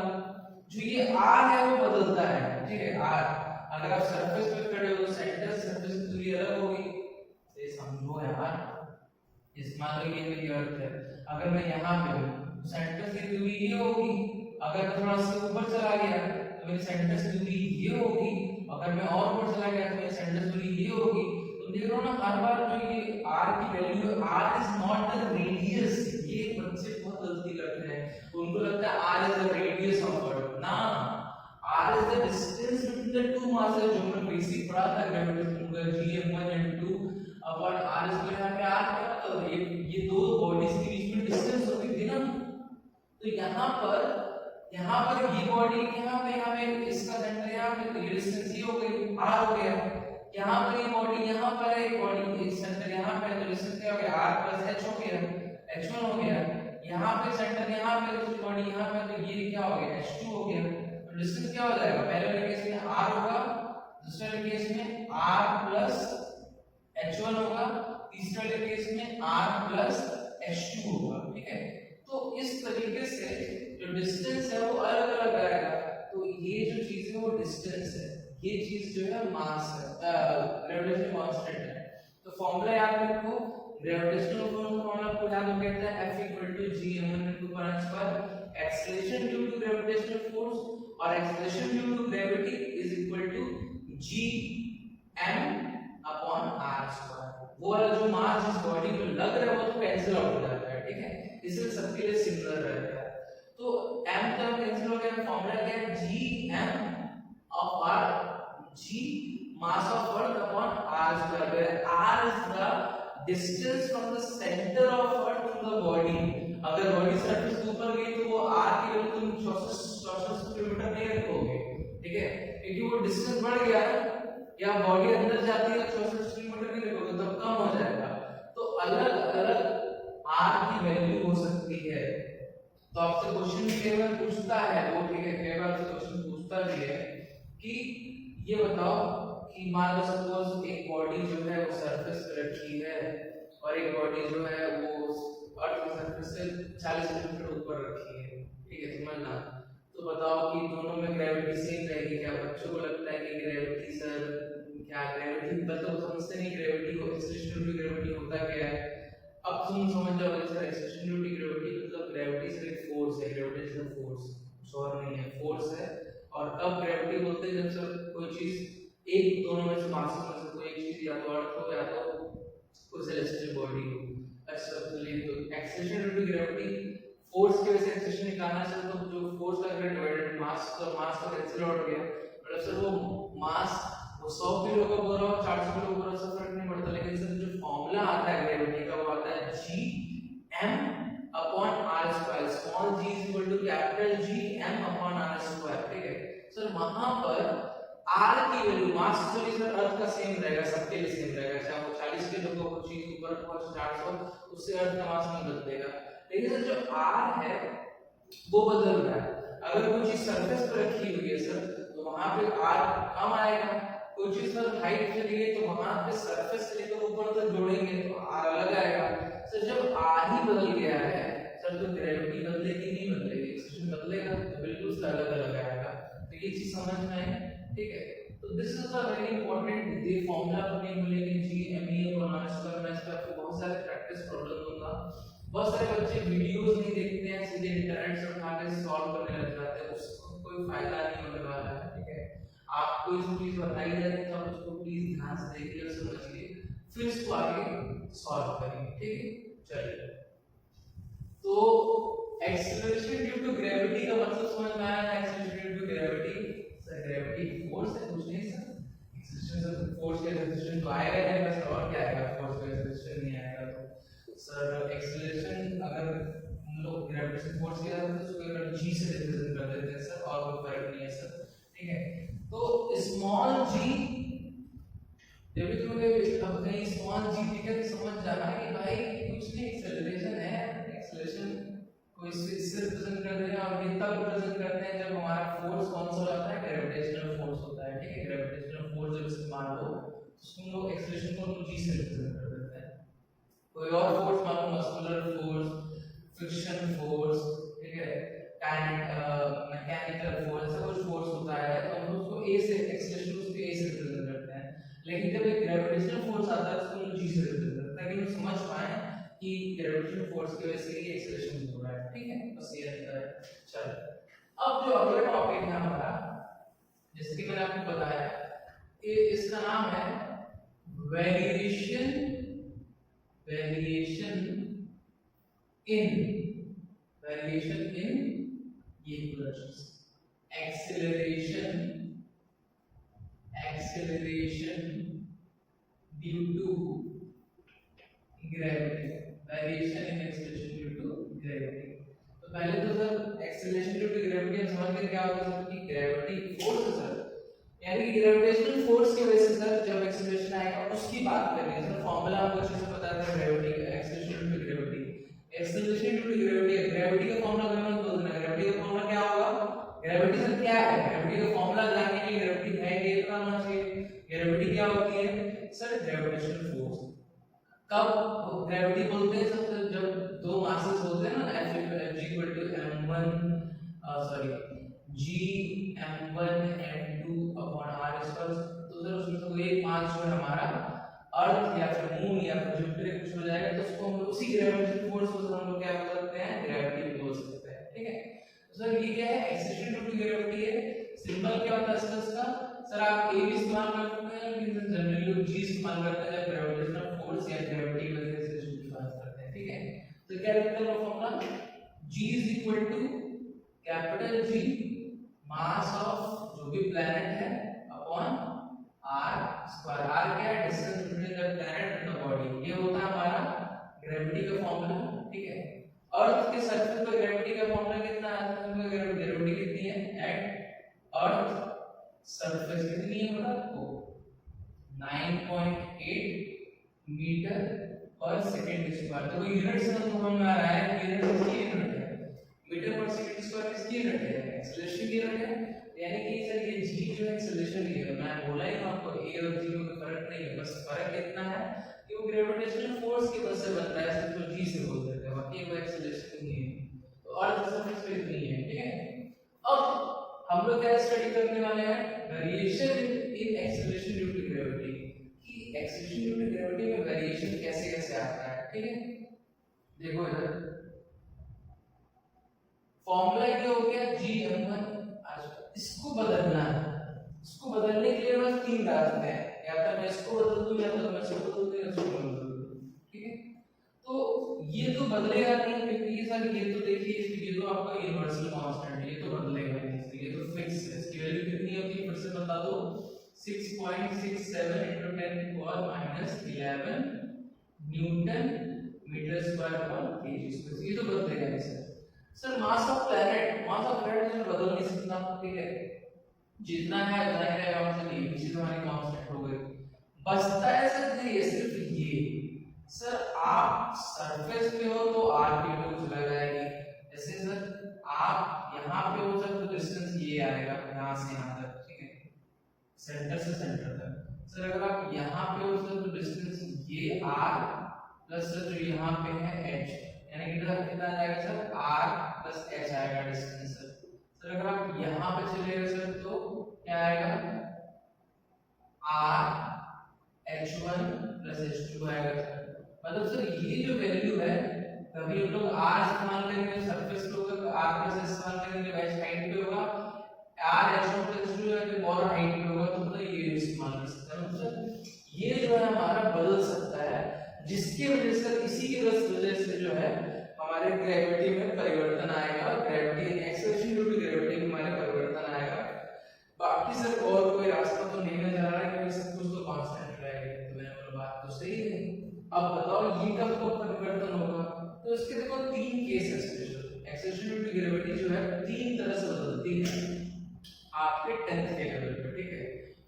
Speaker 1: जो ये r है वो बदलता है, ठीक है, r। अगर आप सरफेस पे खड़े हो तो सेंटर सरफेस की दूरी अलग होगी, ये समझो यार। इस मान लो ये मेरी अर्थ है, अगर मैं यहाँ पे हूँ तो सेंटर की दूरी ये होगी, अगर मैं थोड़ा सा ऊपर चला गया तो मेरी सेंटर की दूरी ये होगी, अगर मैं और ऊपर चला गया तो मेरी सेंटर की दूरी ये होगी। तो देख रहे हो ना, हर बार जो ये r की वैल्यू है, r is not the radius. ये बच्चे बहुत गलती करते हैं, उनको लगता है r is the radius of earth, ना, r is the distance between the two masses, जो हमने बेसिक पढ़ा था ग्रेविटेशन का, g(m1 m2) upon r square. यहाँ पे r क्या होता है, ये दो बॉडीज के बीच में डिस्टेंस होती थी ना, तो यहाँ पर ये बॉडी यहाँ पे इसका सेंटर यहाँ पे, तो ये डिस्टेंस ये हो गई, r हो गया। यहाँ पर ये बॉडी यहाँ पर है, बॉडी एक सेंटर यहाँ पे, तो डिस्टेंस क्या हो गया, r + h हो गया, h1 हो गया। यहाँ पे सेंटर यहाँ पे दूसरी बॉडी यहाँ पे, तो ये क्या हो गया H2 हो गया। तो डिस्टेंस क्या हो जाएगा, पहले वाले केस में R होगा, दूसरे वाले केस में R प्लस H1 होगा, तीसरे वाले केस में R प्लस H2 होगा, ठीक है। तो इस तरीके से जो डिस्टेंस है वो अलग अलग आएगा। तो ये जो चीज है वो डिस्टेंस है, ये चीज जो है मास है, ग्रेविटेशनल कांस्टेंट है। तो फॉर्मूला याद रखो, ग्रेविटेशनल फॉर्मूला को याद हो कहता है F = g/m² acceleration due to gravitational force और acceleration due to gravity is equal to gm/r²। वो वाला जो मास जिस बॉडी पे लग रहा है वो तो कैंसिल आउट हो जाता है, ठीक है, इसलिए सबके लिए सिमिलर रहता है। तो m तो कैंसिल हो गया, फॉर्मूला क्या है gm/r, g mass of earth upon r², where r is the distance from the center of earth to the body। अगर बॉडी सरफेस के ऊपर गई तो वो r की वैल्यू तुम 64 किलोमीटर नहीं रखोगे, ठीक है, क्योंकि वो डिस्टेंस बढ़ गया या बॉडी अंदर जाती है 64 किलोमीटर नहीं रखोगे, तब कम हो जाएगा। तो अलग अलग r की वैल्यू हो सकती है। तो आपसे क्वेश्चन भी कई बार पूछता है वो, ठीक है, कई बार से क्वेश्चन पूछता भी है कि ये बताओ कि मान लो सपोज एक बॉडी जो है वो सरफेस पे रखी है और एक बॉडी जो है वो अर्थ की सरफेस से 40 किलोमीटर ऊपर रखी है, ठीक है, समझना। तो बताओ कि दोनों में ग्रेविटी सेम रहेगी क्या? बच्चों को लगता है कि ग्रेविटी सर क्या, ग्रेविटी मतलब समझते नहीं ग्रेविटी को, एक्सेलरेशन ड्यू टू ग्रेविटी होता क्या है। अब तुम समझ जाओगे sir acceleration due to gravity मतलब ग्रेविटी से एक फोर्स है, ग्रेविटेशनल फोर्स, कुछ और नहीं है, फोर्स है। और कब ग्रेविटी बोलते हैं, जब सर कोई चीज एक दोनों में से मास में से कोई एक चीज या तो अर्थ हो या तो कोई सेलेस्टियल बॉडी हो। अच्छा, चलिए, तो acceleration due to gravity force की वजह से एक्सेलरेशन निकालना चाहिए, तो जो फोर्स लग रहा है डिवाइडेड मास, तो मास का कैंसिल आउट हो गया, मतलब सर वो मास वो 100 किलो का बोल रहा हो 400 किलो का, सब फर्क नहीं पड़ता। लेकिन सर जो फॉर्मूला आता है ग्रेविटी का वो आता है gm/r², small g = capital G m/r², ठीक है। सर वहां पर r की वैल्यू, मास एक्चुअली सर अर्थ का सेम रहेगा, सबके लिए सेम रहेगा, चाहे वो 40 किलो का वो चीज ऊपर पहुंच 400, उससे अर्थ का मास नहीं बदलेगा। लेकिन सर जो r है वो बदल रहा है। अगर कोई चीज सरफेस पर रखी हुई है सर, तो वहां पे r कम आएगा। कोई चीज पर हाइट चली गई तो वहां पे सरफेस से लेकर ऊपर तक जोड़ेंगे तो r अलग आएगा। सर जब r ही बदल गया है सर, तो ग्रेविटी बदलेगी नहीं बदलेगी, एक्सेलरेशन बदलेगा, तो बिल्कुल से अलग अलग आएगा। तो ये चीज समझ में आए, ठीक है। तो this is a very important, ये फार्मूला अपने मिलेंगे gm/r²। मैं इस पे आपको बहुत सारे प्रैक्टिस प्रॉब्लम दूंगा। बहुत सारे बच्चे वीडियोस नहीं देखते हैं, सीधे इंटरनेट से उठा के सॉल्व करने लग जाते हैं, उसको कोई फायदा नहीं होने वाला है, ठीक है। आपको इस चीज बताई जा रही है तो आप उसको प्लीज ध्यान से देखिए और समझिए, फिर इसको आगे सॉल्व करेंगे, ठीक है। चलिए, तो एक्सेलरेशन ड्यू टू ग्रेविटी का मतलब समझ में आया है। Acceleration due to gravity, sir gravity force है, कुछ नहीं सर, एक्सेलरेशन सर फोर्स के रेजिस्टेंस तो आएगा ही बस, और क्या आएगा, फोर्स का रेजिस्टेंस नहीं आएगा। तो सर एक्सेलरेशन अगर हम लोग ग्रेविटेशनल फोर्स की बात करें तो उसको g से रिप्रेजेंट कर देते हैं सर, और कोई फर्क नहीं है सर, ठीक है। तो स्मॉल g, जब भी तुम्हें अब कहीं स्मॉल g दिखे तो समझ जाना कि भाई कुछ नहीं, एक्सेलरेशन है, एक्सेलरेशन को इससे रिप्रेजेंट कर रहे हैं। और ये तब रिप्रेजेंट करते हैं जब हमारा फोर्स कौन सा होता है, ग्रेविटेशनल फोर्स होता है, ठीक है। ग्रेविटेशनल फोर्स जब इस्तेमाल हो तो उसको लोग एक्सेलरेशन को g से रिप्रेजेंट कर देते हैं। कोई और फोर्स मान लो मस्कुलर फोर्स, फ्रिक्शन फोर्स, ठीक है, मैकेनिकल फोर्स, ऐसा कुछ फोर्स होता है तो हम उसको a से, एक्सेलरेशन उसको a से रिप्रेजेंट करते हैं। लेकिन जब एक ग्रेविटेशनल फोर्स आता है तो उसको g से रिप्रेजेंट करते हैं, ताकि हम समझ पाएं कि ग्रेविटेशनल फोर्स की वजह से ये एक्सेलरेशन हो रहा है, ठीक है। बस ये रहता है। चलो, अब जो अगला टॉपिक है हमारा, जैसे कि मैंने आपको बताया, इसका नाम है वेरिएशन in ये पूरा चीज, acceleration due to gravity, variation in acceleration due to gravity। तो पहले तो sir acceleration due to gravity हम समझ गए क्या होता है कि ग्रेविटी फोर्स है सर, यानी कि ग्रेविटेशनल फोर्स की वजह से सर जब एक्सेलरेशन आएगा उसकी बात कर रहे हैं सर। फार्मूला आपको अच्छे से पता है ग्रेविटी का, acceleration due to gravity, acceleration due to gravity क्या होती है सर ग्रेविटेशनल फोर्स। कब ग्रेविटी बोलते हैं सर जब दो मासेस होते हैं ना F=m1 sorry Gm1 m2 upon r square, तो सर उसमें से कोई एक मास जो है हमारा अर्थ या फिर मून या फिर जुपिटर कुछ हो जाएगा, तो उसको हम लोग उसी ग्रेविटेशनल फोर्स को हम लोग क्या बोल सकते हैं ग्रेविटी बोल सकते हैं। ठीक है तो सर ये क्या है एक्सेलरेशन ड्यू टू ग्रेविटी है। सिंबल क्या होता है इसका सर आप ए भी इस्तेमाल कर सकते हैं लेकिन जनरली लोग जी इस्तेमाल करते हैं जब ग्रेविटेशनल फोर्स या ग्रेविटी की वजह से डिफाइन करते हैं। ठीक है तो क्या लिखते हैं formula G is equal to capital G mass of जो भी प्लैनेट है अपॉन r स्क्वायर। r क्या है distance between the planet and the body, ये होता है हमारा ग्रेविटी का फॉर्मूला। ठीक है अर्थ के सरफेस पर ग्रेविटी का फॉर्मूला कितना है, ग्रेविटी कितनी है एट अर्थ सरफेस कितनी है बता आपको 9.8 मीटर पर सेकंड स्क्वायर। तो यूनिट से तो समझ में आ रहा है कि यूनिट किसकी यूनिट है मीटर पर सेकंड स्क्वायर किसकी यूनिट है एक्सेलरेशन की यूनिट है। यानी कि सर ये g जो है एक्सेलरेशन की है, मैं बोला ही आपको a और g में कोई फर्क नहीं है, बस फर्क इतना है कि वो ग्रेविटेशनल फोर्स की वजह से बनता है तो g से बोल देते हैं, बाकी वो एक्सेलरेशन नहीं है। तो अर्थ सरफेस पे इतनी है। ठीक है अब हम लोग क्या स्टडी करने वाले हैं variation in acceleration due to gravity, कि एक्सेलरेशन ड्यू टू ग्रेविटी में वेरिएशन कैसे कैसे आता है। ठीक है देखो इधर फॉर्मूला क्या हो गया Gm1, इसको बदलना है, इसको बदलने के लिए बस तीन रास्ते हैं, या तो मैं इसको बदल दूं या तो मैं इसको बदल दूं या इसको बदल दूं। ठीक है तो ये तो बदलेगा नहीं क्योंकि ये सर ये तो देखिए ये तो आपका यूनिवर्सल कांस्टेंट है, ये तो बदलेगा नहीं, ये तो फिक्स है। इसकी वैल्यू कितनी होती है फिर से बता दो 6.67 × 10⁻11 न्यूटन मीटर स्क्वायर पर केजी स्क्वायर, ये तो बदलेगा नहीं sir. Sir mass of planet जो बदल नहीं सकता। ठीक है जितना है उतना ही रहेगा, मतलब ये भी चीज हमारी कांस्टेंट हो गई। बचता है सर ये सिर्फ ये सर आप सरफेस पे हो तो r की वैल्यू चला जाएगी, जैसे सर आप यहाँ पे हो सर तो डिस्टेंस ये आएगा यहाँ से यहाँ तक। ठीक है सेंटर से सेंटर तक। सर अगर आप यहाँ पे हो सर तो डिस्टेंस ये r प्लस सर जो यहाँ पे है h, यानी कि कितना आएगा सर r प्लस h आएगा डिस्टेंस। सर अगर आप यहाँ पे चले गए सर तो क्या आएगा r h1 प्लस h2 आएगा सर। मतलब सर ये जो वैल्यू है कभी हम लोग r इस्तेमाल करेंगे सरफेस पे होगा, r प्लस इस्तेमाल करेंगे h हाइट पे होगा, r h1 प्लस h2 है और हाइट पे होगा, तो मतलब ये इस्तेमाल कर सकते हैं। मतलब ये जो है हमारा बदल सकता है, जिसकी वजह से इसी की वजह से जो है हमारे ग्रेविटी में परिवर्तन आएगा, gravity acceleration due to gravity में हमारे परिवर्तन आएगा। बाकी सर और कोई रास्ता तो नहीं नजर आ रहा है क्योंकि सब कुछ तो कांस्टेंट रहेगा। तो मैंने बोला बात तो सही है। अब बताओ ये कब परिवर्तन होगा, तो इसके देखो तीन केस है special. Acceleration due to gravity जो है तीन तरह से बदलती है आपके 10th के लेवल पे। ठीक है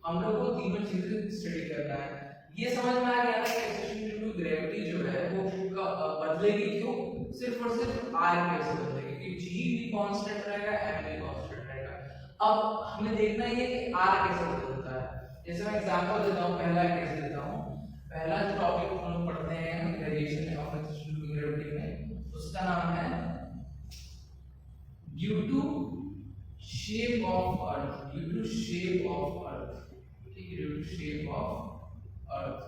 Speaker 1: हम लोग को तीनों चीजें स्टडी करना है। ये समझ में आ गया ना कि एक्सेलरेशन ड्यू टू ग्रेविटी जो है वो बदलेगी क्यों, सिर्फ और सिर्फ r की वजह से बदलेगी क्योंकि g भी कांस्टेंट रहेगा m भी कांस्टेंट रहेगा। अब हमें देखना है कि r कैसे बदलता है। जैसे मैं एग्जांपल देता हूं, पहला केस देता हूं। पहला जो टॉपिक हम लोग पढ़ते हैं variation of acceleration due to gravity में, उसका नाम है due to shape of earth. Due to shape of earth. ठीक है due to shape of earth.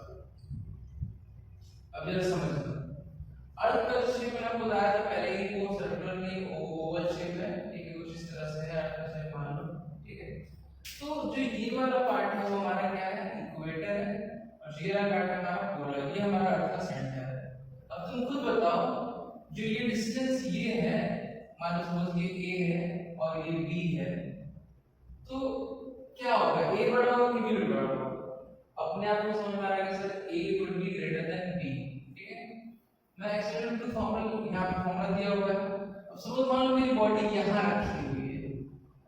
Speaker 1: अब जरा समझना अर्थ का शेप मैंने आपको बताया था पहले ही, वो सर्कुलर नहीं ओवल शेप है। ठीक है कुछ इस तरह से है अर्थ का शेप मान लो। ठीक है तो जो ये वाला पार्ट है वो हमारा क्या है इक्वेटर है, और ये वाला पार्ट हमारा पोलर, ये हमारा अर्थ का सेंटर है। अब तुम खुद बताओ जो ये डिस्टेंस ये है, मान लो सपोज ये a है और ये b है, तो क्या होगा a बड़ा होगा कि b बड़ा होगा। अपने आप को समझ में आ रहा है कि sir a would be greater than b। ठीक है मैं एक्सेलरेशन टू फॉर्मूला को यहां पे फॉर्मूला दिया हुआ है। अब सपोज मान लो मेरी बॉडी यहां रखी हुई है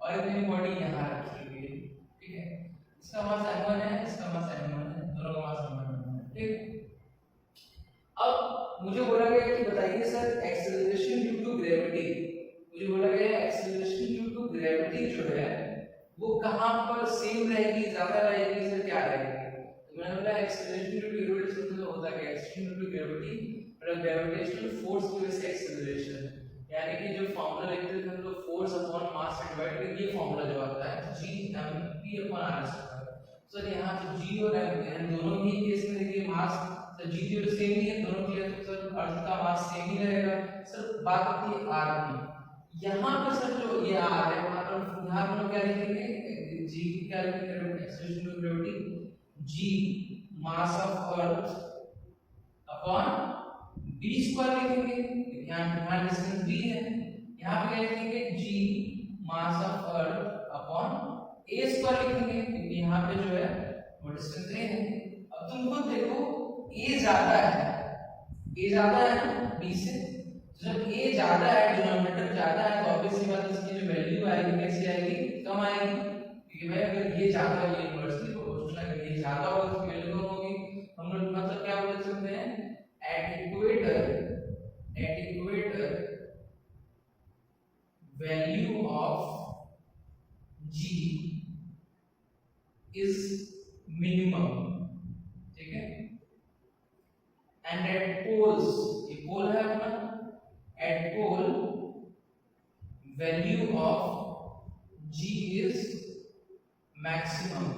Speaker 1: और मेरी बॉडी यहां रखी हुई है। ठीक है इसका मास m1 है, इसका मास m1 है, दोनों का मास m1 है। ठीक अब मुझे बोला गया कि बताइए sir acceleration due to gravity, मुझे बोला गया एक्सेलरेशन ड्यू टू ग्रेविटी जो है वो कहां पर सेम रहेगी, ज्यादा रहेगी, सर क्या रहेगी। तो मैंने बोला एक्सेलरेशन ड्यू टू ग्रेविटेशन तो होता है एक्सेलरेशन ड्यू टू ग्रेविटी, मतलब ग्रेविटेशनल फोर्स की वजह से एक्सेलरेशन, यानी कि जो फार्मूला लिखते थे हम लोग फोर्स अपॉन मास डिवाइड करके ये फार्मूला जो आता है g m p upon r square. Sir यहाँ पे g और m दोनों ही केस में देखिए मास सर g तो सेम ही है दोनों के लिए, तो सर अर्थ का मास सेम ही रहेगा। सर बात आती है r की, यहाँ पर सर जो ये r है वहां पर यहाँ पर हम क्या लिखेंगे g की क्या लिखेंगे acceleration due to gravity g mass of earth upon b square लिखेंगे, यहाँ डिस्टेंस b है, यहाँ पे क्या लिखेंगे g mass of earth upon a square लिखेंगे क्योंकि यहाँ पे जो है वो डिस्टेंस a है। अब तुम खुद देखो a ज्यादा है ना b से, तो जब a ज्यादा है डिनोमिनेटर ज्यादा है तो ऑब्वियसली बात है इसकी जो वैल्यू आएगी कैसी आएगी, कम आएगी, क्योंकि भाई अगर ये ज्यादा है ये इनवर्सली प्रोपोर्शनल है, अगर ये ज्यादा होगा तो वैल्यू कम होगी। हम लोग मतलब क्या बोल सकते हैं at equator value of g is minimum, ठीक है, and at poles, ये पोल है अपना, at pole value of g is maximum।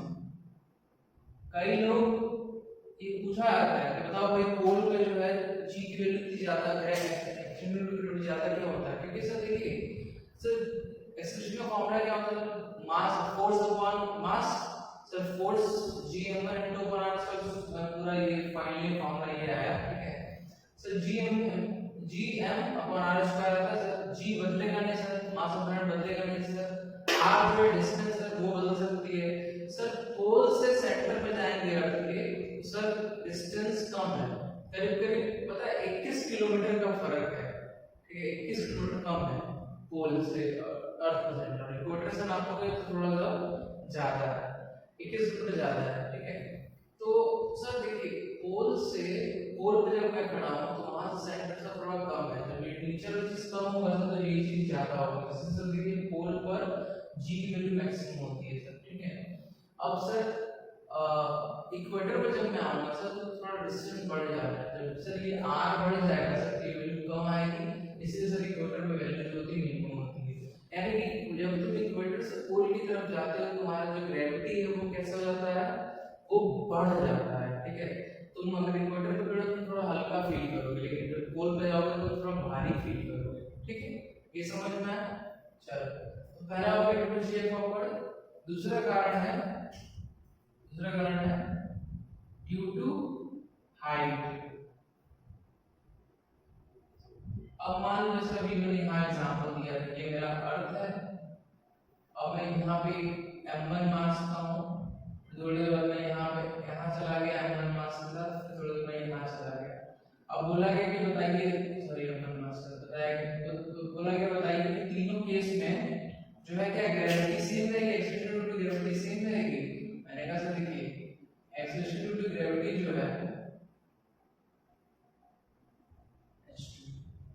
Speaker 1: कई लोग ये पूछा जाता है कि बताओ भाई पोल पे जो है g की वैल्यू कितनी ज्यादा है, एक्सट्रीम वैल्यू ज्यादा क्या होता है, क्योंकि सर देखिए सर एक्सप्रेशन का फॉर्मूला क्या होता है mass force upon mass, sir force gm into upon r square, पूरा ये फाइनली फॉर्मूला ये आया, ठीक है। Sir gm upon r square आता है, सर g बदलेगा नहीं सर, मास ऑफ इनर्ट बदलेगा नहीं सर, r जो डिस्टेंस है वो बदल सकती है। सर पोल से सेंटर पे जाएंगे अर्थ के, सर डिस्टेंस कम है, करीब करीब पता है 21 किलोमीटर का फर्क है, ठीक है, 21 किलोमीटर कम है पोल से अर्थ का सेंटर, इक्वेटर से नापोगे तो थोड़ा सा ज्यादा है, 21 किलोमीटर ज्यादा है, ठीक है। तो सर देखिए पोल पे जब मैं खड़ा हूं तो वहां से सेंटर से थोड़ा कम है, जब ये नीचे वाली चीज कम होगा तो ये चीज ज्यादा होगी, इससे सर देखिए पोल पर g की वैल्यू मैक्सिमम होती है सर, ठीक है। अब सर इक्वेटर पे जब मैं आऊंगा सर तो थोड़ा डिस्टेंस बढ़ जाएगा, जब सर ये r बढ़ जाएगा सर ये वैल्यू कम आएगी, इसलिए सर इक्वेटर पे वैल्यू जो होती है मिनिमम होती है, यानी कि जब तुम इक्वेटर से पोल की तरफ जाते हो तो तुम्हारा जो ग्रेविटी है वो कैसा हो जाता है, वो बढ़ जाता है, ठीक है। तुम अगर इक्वेटर पे खड़े हो तो थोड़ा हल्का फील करोगे, लेकिन जब पोल पे जाओगे तो थोड़ा भारी फील करोगे, ठीक है, ये समझ में आया। चलो तो पहला हो गया डिफरेंशिएट फॉरवर्ड, दूसरा कारण है ड्यू टू हाइट। अब मान लो जैसे अभी मैंने यहाँ एग्जांपल दिया है, ये मेरा अर्थ है, अब मैं यहाँ पे m1 मास का हूँ, थोड़ी देर बाद मैं यहाँ चला गया m1 मास के साथ, थोड़ी देर में यहाँ चला गया। अब बोला गया कि बताइए सॉरी m1 मास का बताया तो बोला गया बताइए कि तीनों केस में जो है क्या ग्रेविटी सेम रहेगी, acceleration due to gravity same रहेगी। मैंने कहा सर देखिए एक्सेलरेशन ड्यू टू ग्रेविटी जो है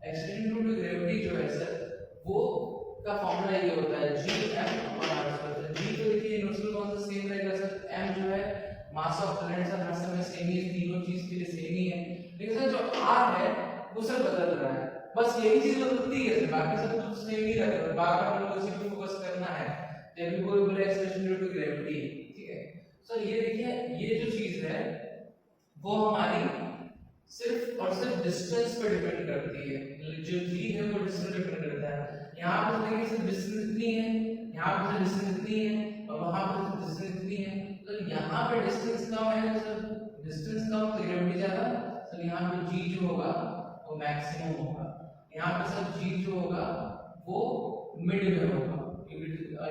Speaker 1: एक्सेलरेशन ड्यू टू ग्रेविटी जो है सर वो का फॉर्मूला ये होता है gm upon r square. g तो देखिए यूनिवर्सल कौन सा सेम रहेगा सर, m जो है मास ऑफ प्लैनेट सर हर समय सेम ही है, तीनों चीज के लिए सेम ही है, लेकिन सर जो r है वो सर बदल रहा है, बस यही चीज बदलती है सर, बाकी सब कुछ सेम ही रहता है, बार बार हम लोग उसी पे फोकस करना है जब भी कोई बोले एक्सेलरेशन ड्यू टू ग्रेविटी, ठीक है। सर ये देखिए ये जो चीज है वो हमारी सिर्फ और सिर्फ डिस्टेंस पे डिपेंड करती है, जो g है वो डिस्टेंस पे डिपेंड करता है। यहाँ पर देखिए सिर्फ डिस्टेंस इतनी है, यहाँ पर डिस्टेंस इतनी है और वहां पर डिस्टेंस इतनी है, तो यहाँ पे डिस्टेंस कम है तो सर डिस्टेंस कम तो ग्रेविटी ज्यादा, सर यहाँ पे g जो होगा वो मैक्सिमम होगा, यहाँ पे सर g जो होगा वो मिड में होगा,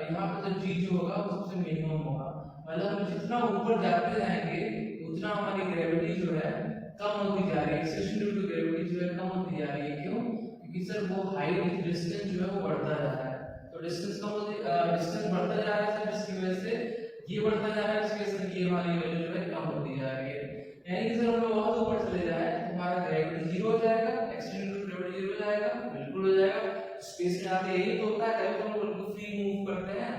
Speaker 1: यहाँ पे सर g जो होगा वो सबसे मिनिमम होगा, मतलब हम जितना ऊपर जाते जाएंगे उतना हमारी ग्रेविटी जो है कम होती जा रही है, एक्सेलरेशन ड्यू टू ग्रेविटी जो है कम होती जा रही है। क्यों? क्योंकि सर वो हाइट डिस्टेंस जो है वो बढ़ता जा रहा है, तो डिस्टेंस डिस्टेंस बढ़ता जा रहा है सर, जिसकी वजह से ये बढ़ता जा रहा है, इसकी वजह से ये हमारी वैल्यू जो है कम होती जा रही है। यानी कि सर हम लोग बहुत ऊपर चले जाए तो हमारा ग्रेविटी जीरो हो जाएगा, acceleration due to gravity zero हो जाएगा, बिल्कुल हो जाएगा। स्पेस में आते यही तो होता है, कभी हम बिल्कुल फ्री मूव करते हैं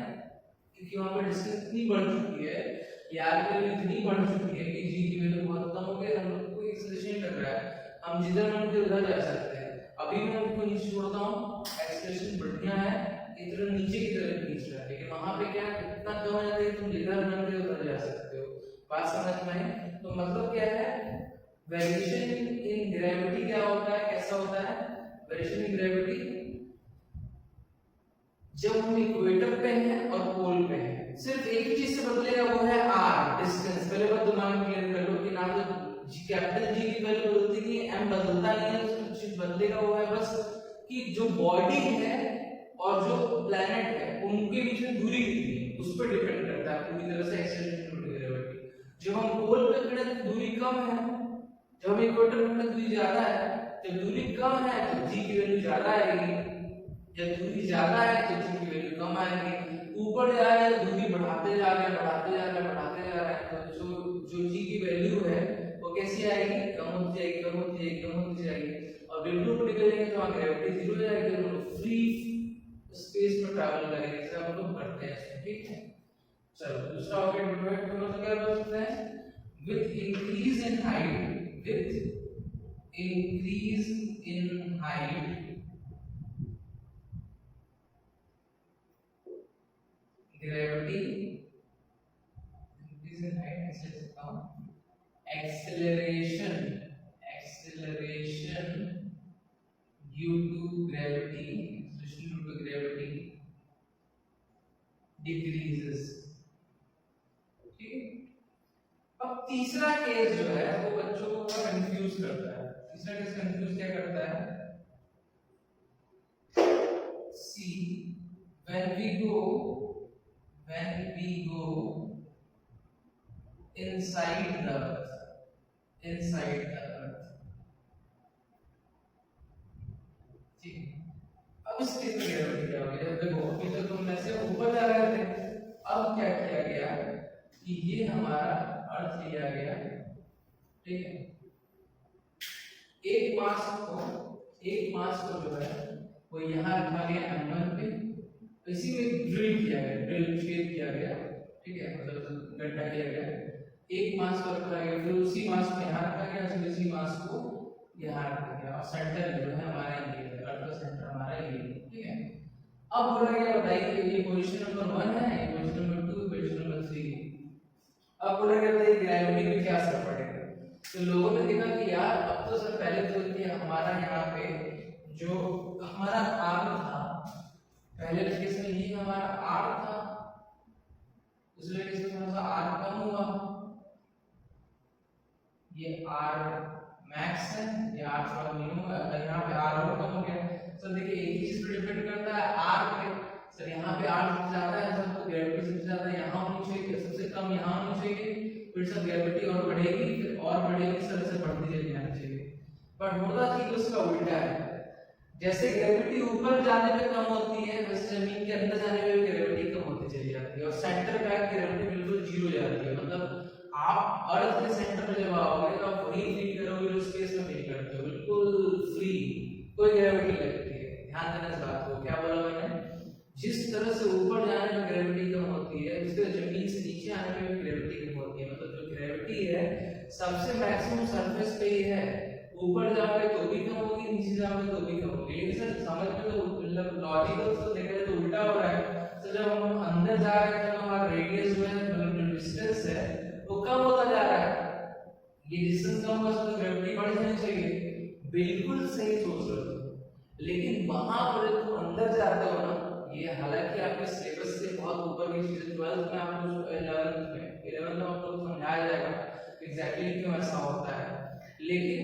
Speaker 1: क्योंकि वहां पर डिस्टेंस इतनी बढ़ चुकी है ये आर की वैल्यू इतनी बढ़ चुकी है कि जी की वैल्यू बहुत कम हो गई, हम लोग को एक्सेलरेशन लग रहा है, हम जिधर मन करे उधर जा सकते हैं। अभी मैं उनको नीचे छोड़ता हूँ, एक्सेलरेशन बढ़िया है, इधर नीचे की तरफ खींच रहा है, लेकिन वहां पे क्या इतना कम हो जाता है तुम जिधर मन करे उधर जा सकते हो। बात समझ में आई? तो मतलब क्या है, वेरिएशन इन ग्रेविटी क्या होता है, कैसा होता है वेरिएशन इन ग्रेविटी, जब हम इक्वेटर पे हैं और पोल पे हैं, सिर्फ एक ही चीज से बदलेगा, वो है आर, डिस्टेंस। पहले बात दिमाग में क्लियर कर लो कि ना तो कैपिटल जी की वैल्यू बदलती नहीं है, एम बदलता नहीं है, उसमें चीज बदलेगा वो है बस कि जो बॉडी है और जो प्लैनेट है उनके बीच में दूरी कितनी है, उस पर डिपेंड करता है पूरी तरह से एक्सेलरेशन ऑफ ग्रेविटी। जब हम पोल पे खड़े हैं तो दूरी कम है, जब हम इक्वेटर पे खड़े दूरी ज्यादा है, जब दूरी कम है तो जी की वैल्यू ज्यादा आएगी, जब दूरी ज्यादा है तो जी की वैल्यू कम आएगी। ऊपर जा रहे हैं दूरी बढ़ाते जा रहे हैं, बढ़ाते जा रहे हैं, बढ़ाते जा रहे हैं, तो जो जी की वैल्यू है वो कैसी आएगी, कम होती जाएगी, कम होती जाएगी, कम होती जाएगी, और बिल्कुल ऊपर निकलेंगे तो वहां ग्रेविटी जीरो हो जाएगी, हम लोग फ्री स्पेस में ट्रैवल करेंगे, जैसे हम लोग करते हैं। ठीक है, चलो दूसरा हो गया डिवाइड करो तो क्या बोल सकते हैं, with increase in height, with increase in height gravity increase in height, ऐसे लिखता हूँ, acceleration due to gravity, acceleration due to gravity decreases। ठीक है, अब तीसरा केस जो है वो बच्चों को थोड़ा कंफ्यूज करता है। तीसरा केस कंफ्यूज क्या करता है, see when we go inside the earth, ठीक, अब इस केस में ग्रेविटी क्या होगी, जब देखो अभी तक तुम ऐसे ऊपर जा रहे थे, अब क्या किया गया कि ये हमारा अर्थ लिया गया, ठीक है, एक मास को जो है वो यहाँ रखा गया एम1 पे, इसी में ड्रिल किया गया, ड्रिल छेद किया गया, ठीक है, मतलब गड्ढा किया गया, एक मास को रखा गया, फिर उसी मास को यहाँ रखा गया, फिर उसी मास को यहाँ रखा गया, और सेंटर जो है हमारा ये है, अर्थ का सेंटर हमारा ये है। ठीक है, अब बोला गया बताइए ये पोजीशन नंबर 1 है, ये पोजीशन नंबर 2, पोजीशन नंबर 3। अब बोला गया बताइए ग्रेविटी पे क्या असर पड़ेगा। तो लोगों ने देखा कि यार अब तो सर पहले तो ये हमारा यहाँ पे जो हमारा आर्म था, पहले केस में ये हमारा आर था, दूसरे केस में थोड़ा सा आर कम हुआ, ये आर मैक्स है, ये आर थोड़ा मिनिमम है, यहाँ पे आर और कम हो गया। सर देखिए एक ही चीज पर डिपेंड करता है आर पे, सर यहाँ पे आर सबसे ज्यादा है, सर तो ग्रेविटी सबसे ज्यादा यहाँ होनी चाहिए, सबसे कम यहाँ होनी चाहिए, फिर सब ग्रेविटी और बढ़ेगी, फिर और बढ़ेगी, सर ऐसे बढ़ती चली जानी चाहिए। पर होता ठीक उसका उल्टा है, जैसे ग्रेविटी ऊपर जाने पे कम होती है, वैसे जमीन के अंदर जाने पे ग्रेविटी कम होती चली जाती है, और सेंटर पे ग्रेविटी बिल्कुल जीरो जाती है। मतलब आप अर्थ के सेंटर पे जब आओगे तो आप वही फील करोगे जो स्पेस में फील करते हो, बिल्कुल फ्री, कोई ग्रेविटी लगती है। ध्यान देना इस बात को, क्या बोला मैंने, जिस तरह से ऊपर जाने में ग्रेविटी कम होती है, उस तरह जमीन से नीचे आने में ग्रेविटी कम होती है। मतलब जो ग्रेविटी है सबसे मैक्सिमम सरफेस पे ही है, ऊपर जाओगे तो भी कम होगी, नीचे जाओगे तो भी कम होगी। लेकिन सर समझ में तो मतलब लॉजिकल तो देखा जाए तो उल्टा हो रहा है। तो जब हम अंदर जा रहे हैं तो हमारा रेडियस जो है, मतलब जो डिस्टेंस है वो कम होता जा रहा है, ये डिस्टेंस कम होगा तो ग्रेविटी बढ़ जानी चाहिए, बिल्कुल सही सोच रहे हो। लेकिन वहां पर तुम अंदर जाते हो ना, ये हालांकि आपके सिलेबस से बहुत ऊपर की चीज, 12th में आपको 11th में आपको समझाया जाएगा एग्जैक्टली क्यों ऐसा होता है, लेकिन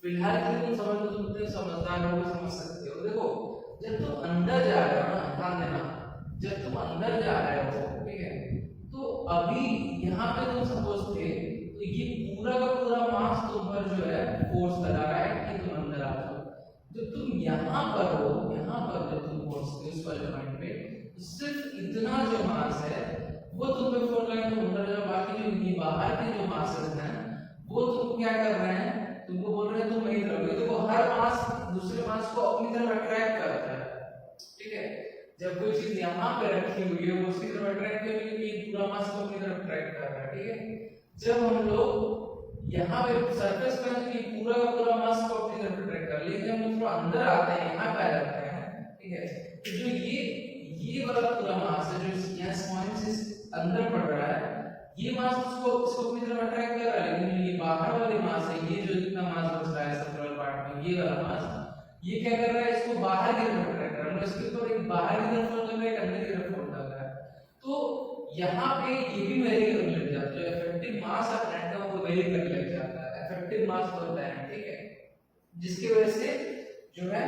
Speaker 1: फिलहाल के तुम समझ लो, तुम इतने समझदार हो समझ सकते हो। देखो जब तुम अंदर जा रहे हो ना, ध्यान देना, जब तुम अंदर जा रहे हो, ठीक है, तो अभी यहाँ पे तुम सपोज थे तो ये पूरा का पूरा मास तुम पर जो है फोर्स लगा रहा है कि तुम अंदर आ जाओ। जब तुम यहाँ पर हो, यहाँ पर जब तुम पहुंचते हो इस वाले पॉइंट पे, तो सिर्फ इतना जो मास है वो तुम पे फोर्स लगा, तुम अंदर जाओ, बाकी जो ये बाहर के जो मासेस हैं वो तुम क्या कर रहे हैं, तुमको बोल रहे हैं तुम वहीं रहोगे। देखो हर मास दूसरे मास को अपनी तरफ अट्रैक्ट करता है, ठीक है, जब कोई चीज यहाँ पे रखी हुई है वो उसकी तरफ अट्रैक्ट कर रही है, पूरा मास को अपनी तरफ अट्रैक्ट कर रहा है, ठीक है। जब हम लोग यहाँ पे सरफेस पे हैं तो ये पूरा का पूरा मास को अपनी तरफ अट्रैक्ट कर, लेकिन हम लोग थोड़ा अंदर आते हैं, यहाँ पे आ जाते हैं, ठीक है। तो जो ये वाला पूरा मास है जो यहाँ पॉइंट से अंदर पड़ रहा है, ये मास इसको अपनी तरफ अट्रैक्ट कर रहा है, लेकिन ये बाहर वाली मास है, ये जो जितना मास बच रहा है सर्कुलर पार्ट में, ये वाला मास ये क्या कर रहा है, इसको बाहर की तरफ अट्रैक्ट कर रहा है, इसके ऊपर एक बाहर की तरफ फोर्स लग रहा है, एक अंदर की तरफ फोर्स लग रहा है। तो यहाँ पे ये भी वेरी करने लग जाता है, जो इफेक्टिव मास ऑफ प्लैनेट का वो वेरी करने लग जाता है, इफेक्टिव मास ऑफ प्लैनेट, ठीक है। जिसकी वजह से जो है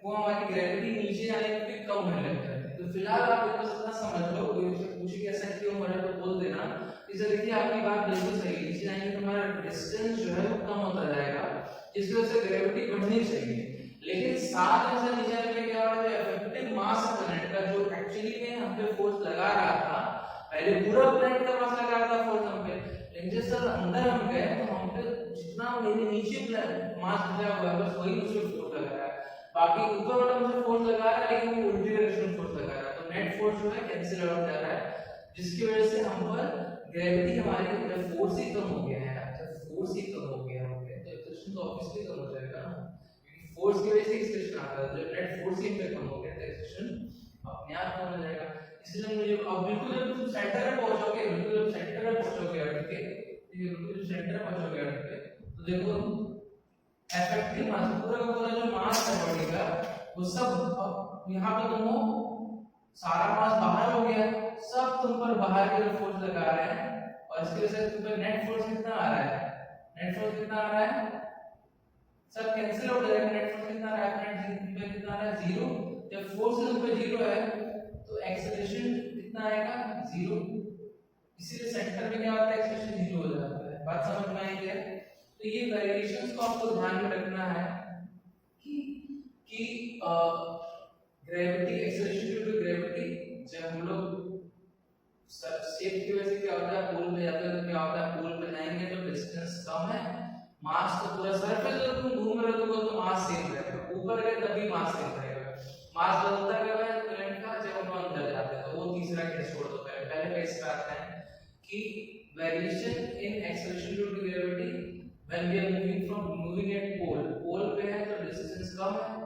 Speaker 1: वो हमारी ग्रेविटी नीचे जाने पे कम होने लग जाती है। तो फिलहाल आप बस इतना समझ लो, कोई पूछे कि ऐसा क्यों हो रहा है तो बोल देना कि सर देखिए आपकी बात बिल्कुल सही है, नीचे जाने पे हमारा डिस्टेंस जो है वो कम होता जाएगा, जिसकी वजह से ग्रेविटी बढ़नी चाहिए। लेकिन साथ में सर नीचे आने पे क्या हो रहा है, इफेक्टिव मास ऑफ प्लैनेट का जो एक्चुअली में हम पे फोर्स लगा रहा था, पहले पूरा प्लैनेट का मास लगा रहा था फोर्स हम पे, लेकिन जब सर अंदर हम गए तो हम पे जितना मेरे नीचे मास बचा हुआ है बस वही मुझे फोर्स लगा रहा है, बाकी ऊपर वाला मुझे फोर्स लगा रहा है लेकिन वो उल्टी डायरेक्शन में फोर्स लगा रहा है, तो नेट फोर्स जो है कैंसिल आउट कर रहा है, जिसकी वजह से हम पर ग्रेविटी हमारे फोर्स ही कम हो गया है। जब फोर्स ही कम हो गया है तो एक्सेलरेशन तो ऑब्वियसली कम हो जाएगा ना, क्योंकि फोर्स की वजह से एक्सेलरेशन आता है, जब नेट फोर्स ही पे कम हो गया तो एक्सेलरेशन अपने आप कम हो जाएगा। इसलिए मुझे अब बिल्कुल जब तुम सेंटर में पहुंचोगे, बिल्कुल जब सेंटर में पहुंचोगे अर्थ के, ये बिल्कुल सेंटर में पहुंचोगे अर्थ के, तो देखो इफेक्टिव मास पूरा का पूरा जो मास है बॉडी का वो सब यहाँ पे तुम सारा मास बाहर हो गया, सब तुम पर बाहर की तरफ फोर्स लगा रहे हैं, और इसकी वजह से तुम पर नेट फोर्स कितना आ रहा है, नेट फोर्स कितना आ रहा है, सब कैंसिल हो जाएगा, नेट फोर्स कितना आ रहा है, नेट पे कितना आ रहा है, 0। जब फोर्स तुम पे 0 है तो एक्सेलरेशन कितना आएगा, 0। इसीलिए सेंटर में क्या होता है, एक्सेलरेशन 0 हो जाता है। बात समझ में आई क्या? तो ये वेरिएशंस को आपको ध्यान में रखना है कि gravity, acceleration due to gravity, जब हम लोग शेप की वजह से क्या होता है, पोल पे जाते हैं तो क्या होता है, पोल पे जाएंगे तो डिस्टेंस कम है, मास तो पूरा सरफेस पर तुम घूम रहे हो तो मास सेम रहेगा, ऊपर गए तभी मास सेम रहेगा, मास बदलता कब है प्लैनेट का, जब हम अंदर जाते हैं। तो वो तीसरा केस छोड़ दो, पहले केस पे आते हैं कि variation in acceleration due to gravity when we are moving at pole, pole पे है तो डिस्टेंस कम है,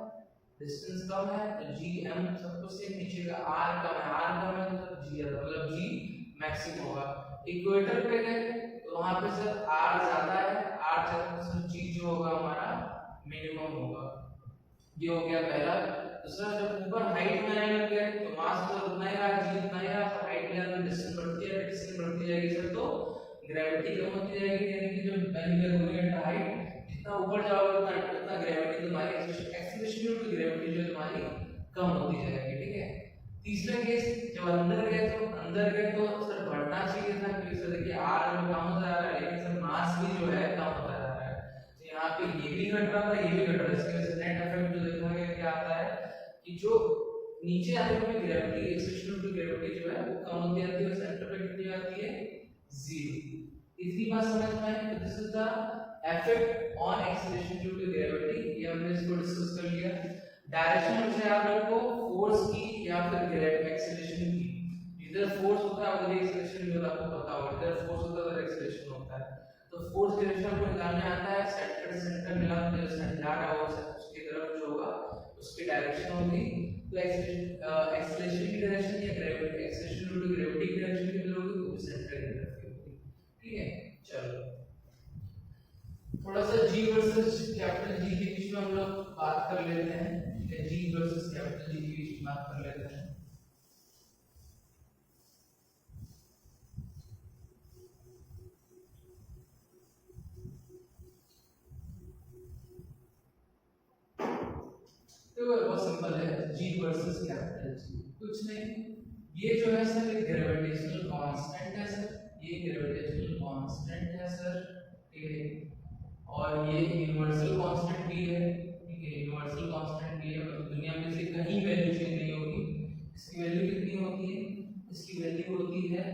Speaker 1: डिस्टेंस कम है तो gm सब कुछ सेम, नीचे का r कम है, r कम है तो g मतलब g मैक्सिमम होगा। इक्वेटर पे गए तो वहां पे सर r ज्यादा है, r ज्यादा तो सर g जो होगा हमारा मिनिमम होगा। ये हो गया पहला। दूसरा, जब ऊपर हाइट में आने लग गए तो मास तो उतना ही रहा, g उतना ही रहा, तो हाइट में डिस्टेंस बढ़ती है, डिस्टेंस बढ़ती जाएगी सर तो ग्रेविटी कम होती जाएगी, यानी कि जो एंगुलर मोमेंट हाइट जितना ऊपर जाओगे उतना ग्रेविटी तुम्हारी एक्सेलरेशन ड्यू टू ग्रेविटी जो तुम्हारी कम होती जाएगी, ठीक है। तीसरा केस, जब अंदर गए तो सर बढ़ना चाहिए था, क्योंकि सर देखिए r में कम होता जा रहा है, लेकिन सर मास भी जो है कम होता जा रहा है, तो यहाँ पे ये भी घट रहा था, ये भी घट रहा है, इसकी वजह से नेट इफेक्ट जो देखा गया क्या आता है कि जो नीचे आने पे gravity, acceleration due to gravity जो है वो कम होती जाती है, और सेंटर पे कितनी आती है, 0। इतनी बात समझ में आई? This is the effect on acceleration due to gravity, ये हमने इसको डिस्कस कर लिया। डायरेक्शन हमेशा याद रखो, फोर्स की या फिर ग्रेविटी एक्सेलरेशन की, इधर फोर्स होता है उधर एक्सेलरेशन भी होता है, आपको पता होगा, इधर फोर्स होता है उधर एक्सेलरेशन होता है, तो फोर्स डायरेक्शन को निकालने आता है, सेंटर मिला तो सेंटर जा रहा होगा उसकी तरफ जो होगा उसकी डायरेक्शन होगी, तो एक्सेलरेशन की डायरेक्शन या gravity, acceleration due to gravity की डायरेक्शन किधर होगी, वो सेंटर की तरफ होगी, ठीक है। चलो थोड़ा सा g वर्सेस कैपिटल G के बीच में हम लोग बात कर लेते हैं, ठीक है, g वर्सेस कैपिटल G के बीच में बात कर लेते हैं। तो बहुत सिंपल है, g वर्सेस कैपिटल G, कुछ नहीं, ये जो है सर एक ग्रेविटेशनल कांस्टेंट है सर, ये ग्रेविटेशनल कांस्टेंट है सर, ठीक है, और ये यूनिवर्सल कांस्टेंट भी है, ठीक है, यूनिवर्सल कांस्टेंट भी है, मतलब दुनिया में से कहीं वैल्यू चेंज नहीं होगी। इसकी वैल्यू कितनी होती है, इसकी वैल्यू होती है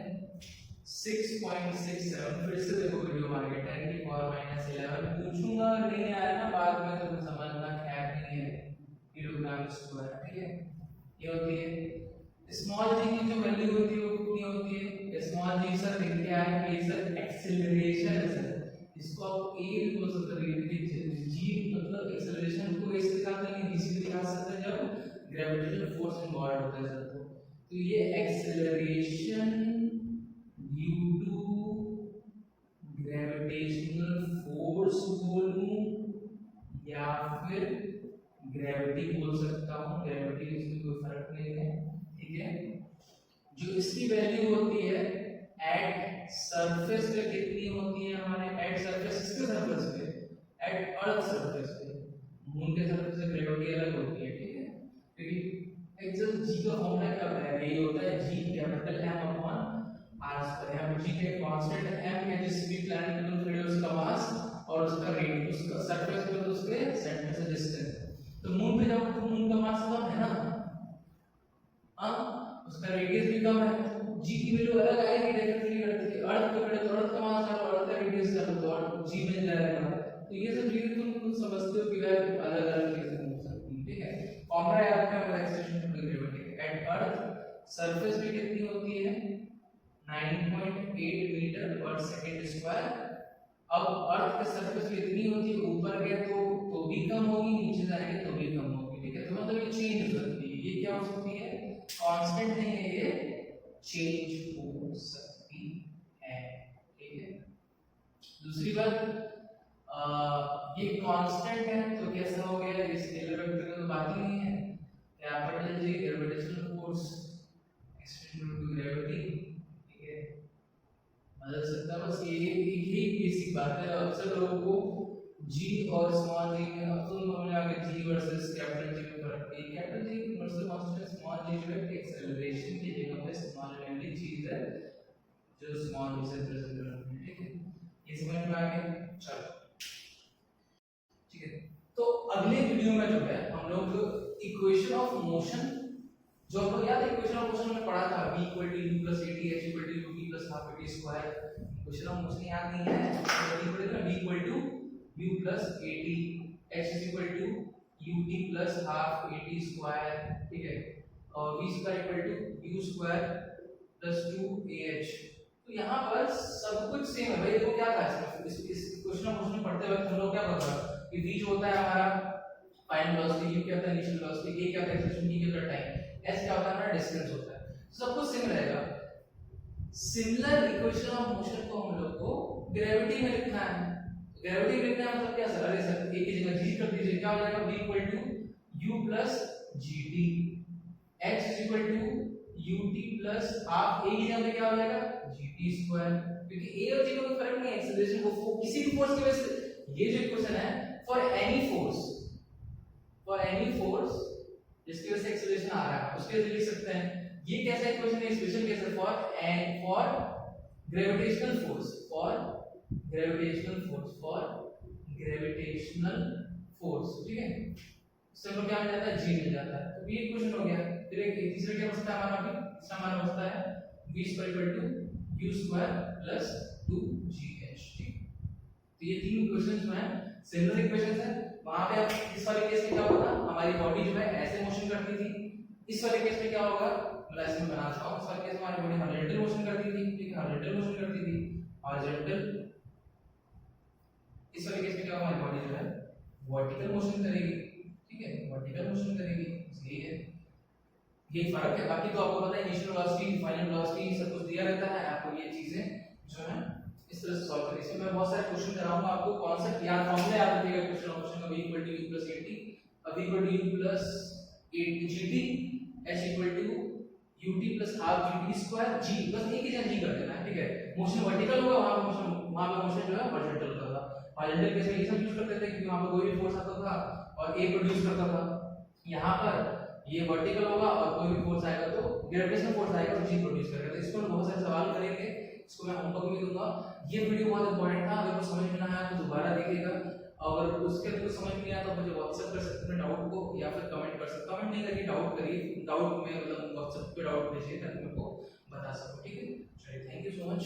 Speaker 1: 6.67। फिर से देखो वीडियो मार्केट 10 की पावर -11 पूछूंगा, नहीं आया ना बाद में तो समझना खैर नहीं है, किलोग्राम स्क्वायर, ठीक है, ये होती है स्मॉल जी की जो वैल्यू होती है वो कितनी होती है? स्मॉल जी सर लिख के आए कि सर एक्सेलरेशन है सर, इसको आप ए भी बोल सकते हैं, देखिए जी मतलब एक्सेलरेशन को ऐसे लिखा था कि इसी लिखा सकते हैं जब ग्रेविटेशनल फोर्स इन्वॉल्व होता है सर। तो ये acceleration due to gravitational force बोलूं या फिर ग्रेविटी बोल सकता हूं, ग्रेविटी इसमें कोई फर्क नहीं है, ठीक है। जो इसकी वैल्यू होती है एट सरफेस पे कितनी होती है हमारे, एट सरफेस, किसके सरफेस पे, एट अर्थ सरफेस पे, मून के सरफेस पे ग्रेविटी अलग होती है, ठीक है। क्योंकि एक्चुअल जी का फॉर्मूला क्या होता है, यही होता है G capital M upon R square. यहां पर जी के कांस्टेंट एम है, जिस भी प्लैनेट पे तुम खड़े हो उसका मास और उसका रेडियस, उसका सरफेस पे तो उसके सेंटर से डिस्टेंस। तो मून पे जाओ तो मून का मास कम है ना, उसका रेडियस भी कम है, जी की वैल्यू अलग आएगी डेफिनेटली। अर्थ पे खड़े तो अर्थ का मास और अर्थ का रेडियस का तो और जी मिल जाएगा। तो ये सब चीजें तुम समझते हो कि अलग अलग चीजें हो सकती है, ठीक है। फॉर्मूला याद रखना है extension to gravity. At earth surface पे कितनी होती है, 9.8 मीटर पर सेकंड स्क्वायर। अब अर्थ के सरफेस पे इतनी होती है, ऊपर गए तो भी कम होगी, नीचे जाएंगे तो भी कम होगी, ठीक है। तो मतलब ये चेंज हो सकती है, ये क्या हो सकती है, कांस्टेंट नहीं है, ये चेंज हो सकती है, ठीक है। दूसरी बात, ये कांस्टेंट है तो कैसा हो गया, ये स्केलर वेक्टर का तो बात ही नहीं है। Capital G gravitational force extend to gravity, ठीक है, बदल सकता है। बस ये ही बेसिक बात है। अक्सर लोगों को जी और स्मॉल जी में अक्सर मामले आगे जी वर्सेस कैपिटल जी में फर्क है। Capital G versus constant, small G जो है एक्सेलरेशन की जगह पे स्मॉल वाली चीज है जो स्मॉल जी से रिप्रेजेंट करती है, ठीक है। ये समझ में आ गया, चलो ठीक है। तो अगले वीडियो में जो है हम लोग इक्वेशन ऑफ मोशन, जो आपको याद है इक्वेशन ऑफ मोशन में पढ़ा था, v equal to u plus at, h equal to ut plus half at square. Equation of motion याद नहीं है तो पढ़ेगा v equal to u plus at, h equal to ut plus half at square, ठीक है, और v square equal to u square plus 2ah। तो यहाँ पर सब कुछ सेम है भाई। देखो क्या था इस इक्वेशन ऑफ मोशन पढ़ते वक्त हम लोग क्या पढ़ा कि v जो होता है हमारा फाइनल वेलोसिटी, u क्या होता है इनिशियल वेलोसिटी, a क्या होता है एक्सेलरेशन, d क्या होता है टाइम, s क्या होता है हमारा डिस्टेंस होता है। सब कुछ सिमिलर रहेगा। सिमिलर इक्वेशन ऑफ मोशन को हम लोग को ग्रेविटी में लिखना है। ग्रेविटी में लिखना है मतलब क्या सर, अरे सर a की जगह g कर दीजिए, क्या हो जाएगा v equal to u plus gt, h equal to ut plus half a की जगह क्या हो जाएगा gt स्क्वायर, क्योंकि a और g का कोई फर्क नहीं है एक्सेलरेशन को किसी भी फोर्स की वजह से। ये जो इक्वेशन है for any force, for any force जिसकी वजह से एक्सेलरेशन आ रहा है उसके लिए लिख सकते हैं। ये कैसा इक्वेशन है, स्पेशल केस है for gravitational force, for gravitational force, for gravitational force, ठीक है। इससे हम क्या मिल जाता है, g मिल जाता है। तो ये इक्वेशन हो गया। फिर एक तीसरा क्या बचता है हमारा, भी तीसरा हमारा बचता है v square equal to u square plus 2gh, ठीक। तो ये तीन इक्वेशंस जो हैं सिमिलर इक्वेशंस हैं। वहां पे अब इस वाले केस में क्या होगा, हमारी बॉडी जो है ऐसे मोशन करती थी, इस वाले केस में क्या होगा, मैं ऐसे में बना रहा हूं, इस वाले केस में हमारी बॉडी हॉरिजॉन्टल मोशन करती थी, ठीक है, हॉरिजॉन्टल मोशन करती थी, हॉरिजॉन्टल। इस वाले केस में क्या होगा, हमारी बॉडी जो है वर्टिकल मोशन करेगी, ठीक है, वर्टिकल मोशन करेगी। यही है, ये फर्क है। बाकी तो आपको पता है इनिशियल वेलोसिटी, फाइनल वेलोसिटी सब कुछ दिया रहता है आपको, ये चीजें जो है इस तरह से सॉल्व करिए। इसमें मैं बहुत सारे क्वेश्चन कराऊंगा आपको, कॉन्सेप्ट याद, फॉर्मूला याद रखिएगा क्वेश्चन ऑफ क्वेश्चन का, v equal to u plus 80, अब equal to u plus 8gt, h equal to ut plus half gt square, g बस एक ही जगह g कर देना है, ठीक है। मोशन वर्टिकल होगा, वहां पे मोशन जो है हॉरिजॉन्टल होगा। हॉरिजॉन्टल केस में ये सब यूज करते थे क्योंकि वहां पे कोई भी फोर्स आता था और a प्रोड्यूस करता था। यहां पर ये वर्टिकल होगा और कोई भी फोर्स आएगा तो ग्रेविटेशनल फोर्स आएगा तो g प्रोड्यूस करेगा। तो इसको बहुत सारे सवाल करेंगे, इसको मैं होमवर्क में दूंगा। ये वीडियो बहुत इंपॉर्टेंट था, अगर कुछ समझ में ना आया तो दोबारा देखिएगा, अगर उसके अंदर कुछ समझ में नहीं आया तो मुझे व्हाट्सएप कर सकते हैं डाउट को, या फिर कमेंट कर सकते हैं। कमेंट नहीं करिए, डाउट करिए, डाउट में मतलब व्हाट्सएप पे डाउट भेजिए ताकि मेरे को बता सको, ठीक है। चलिए, थैंक यू सो मच।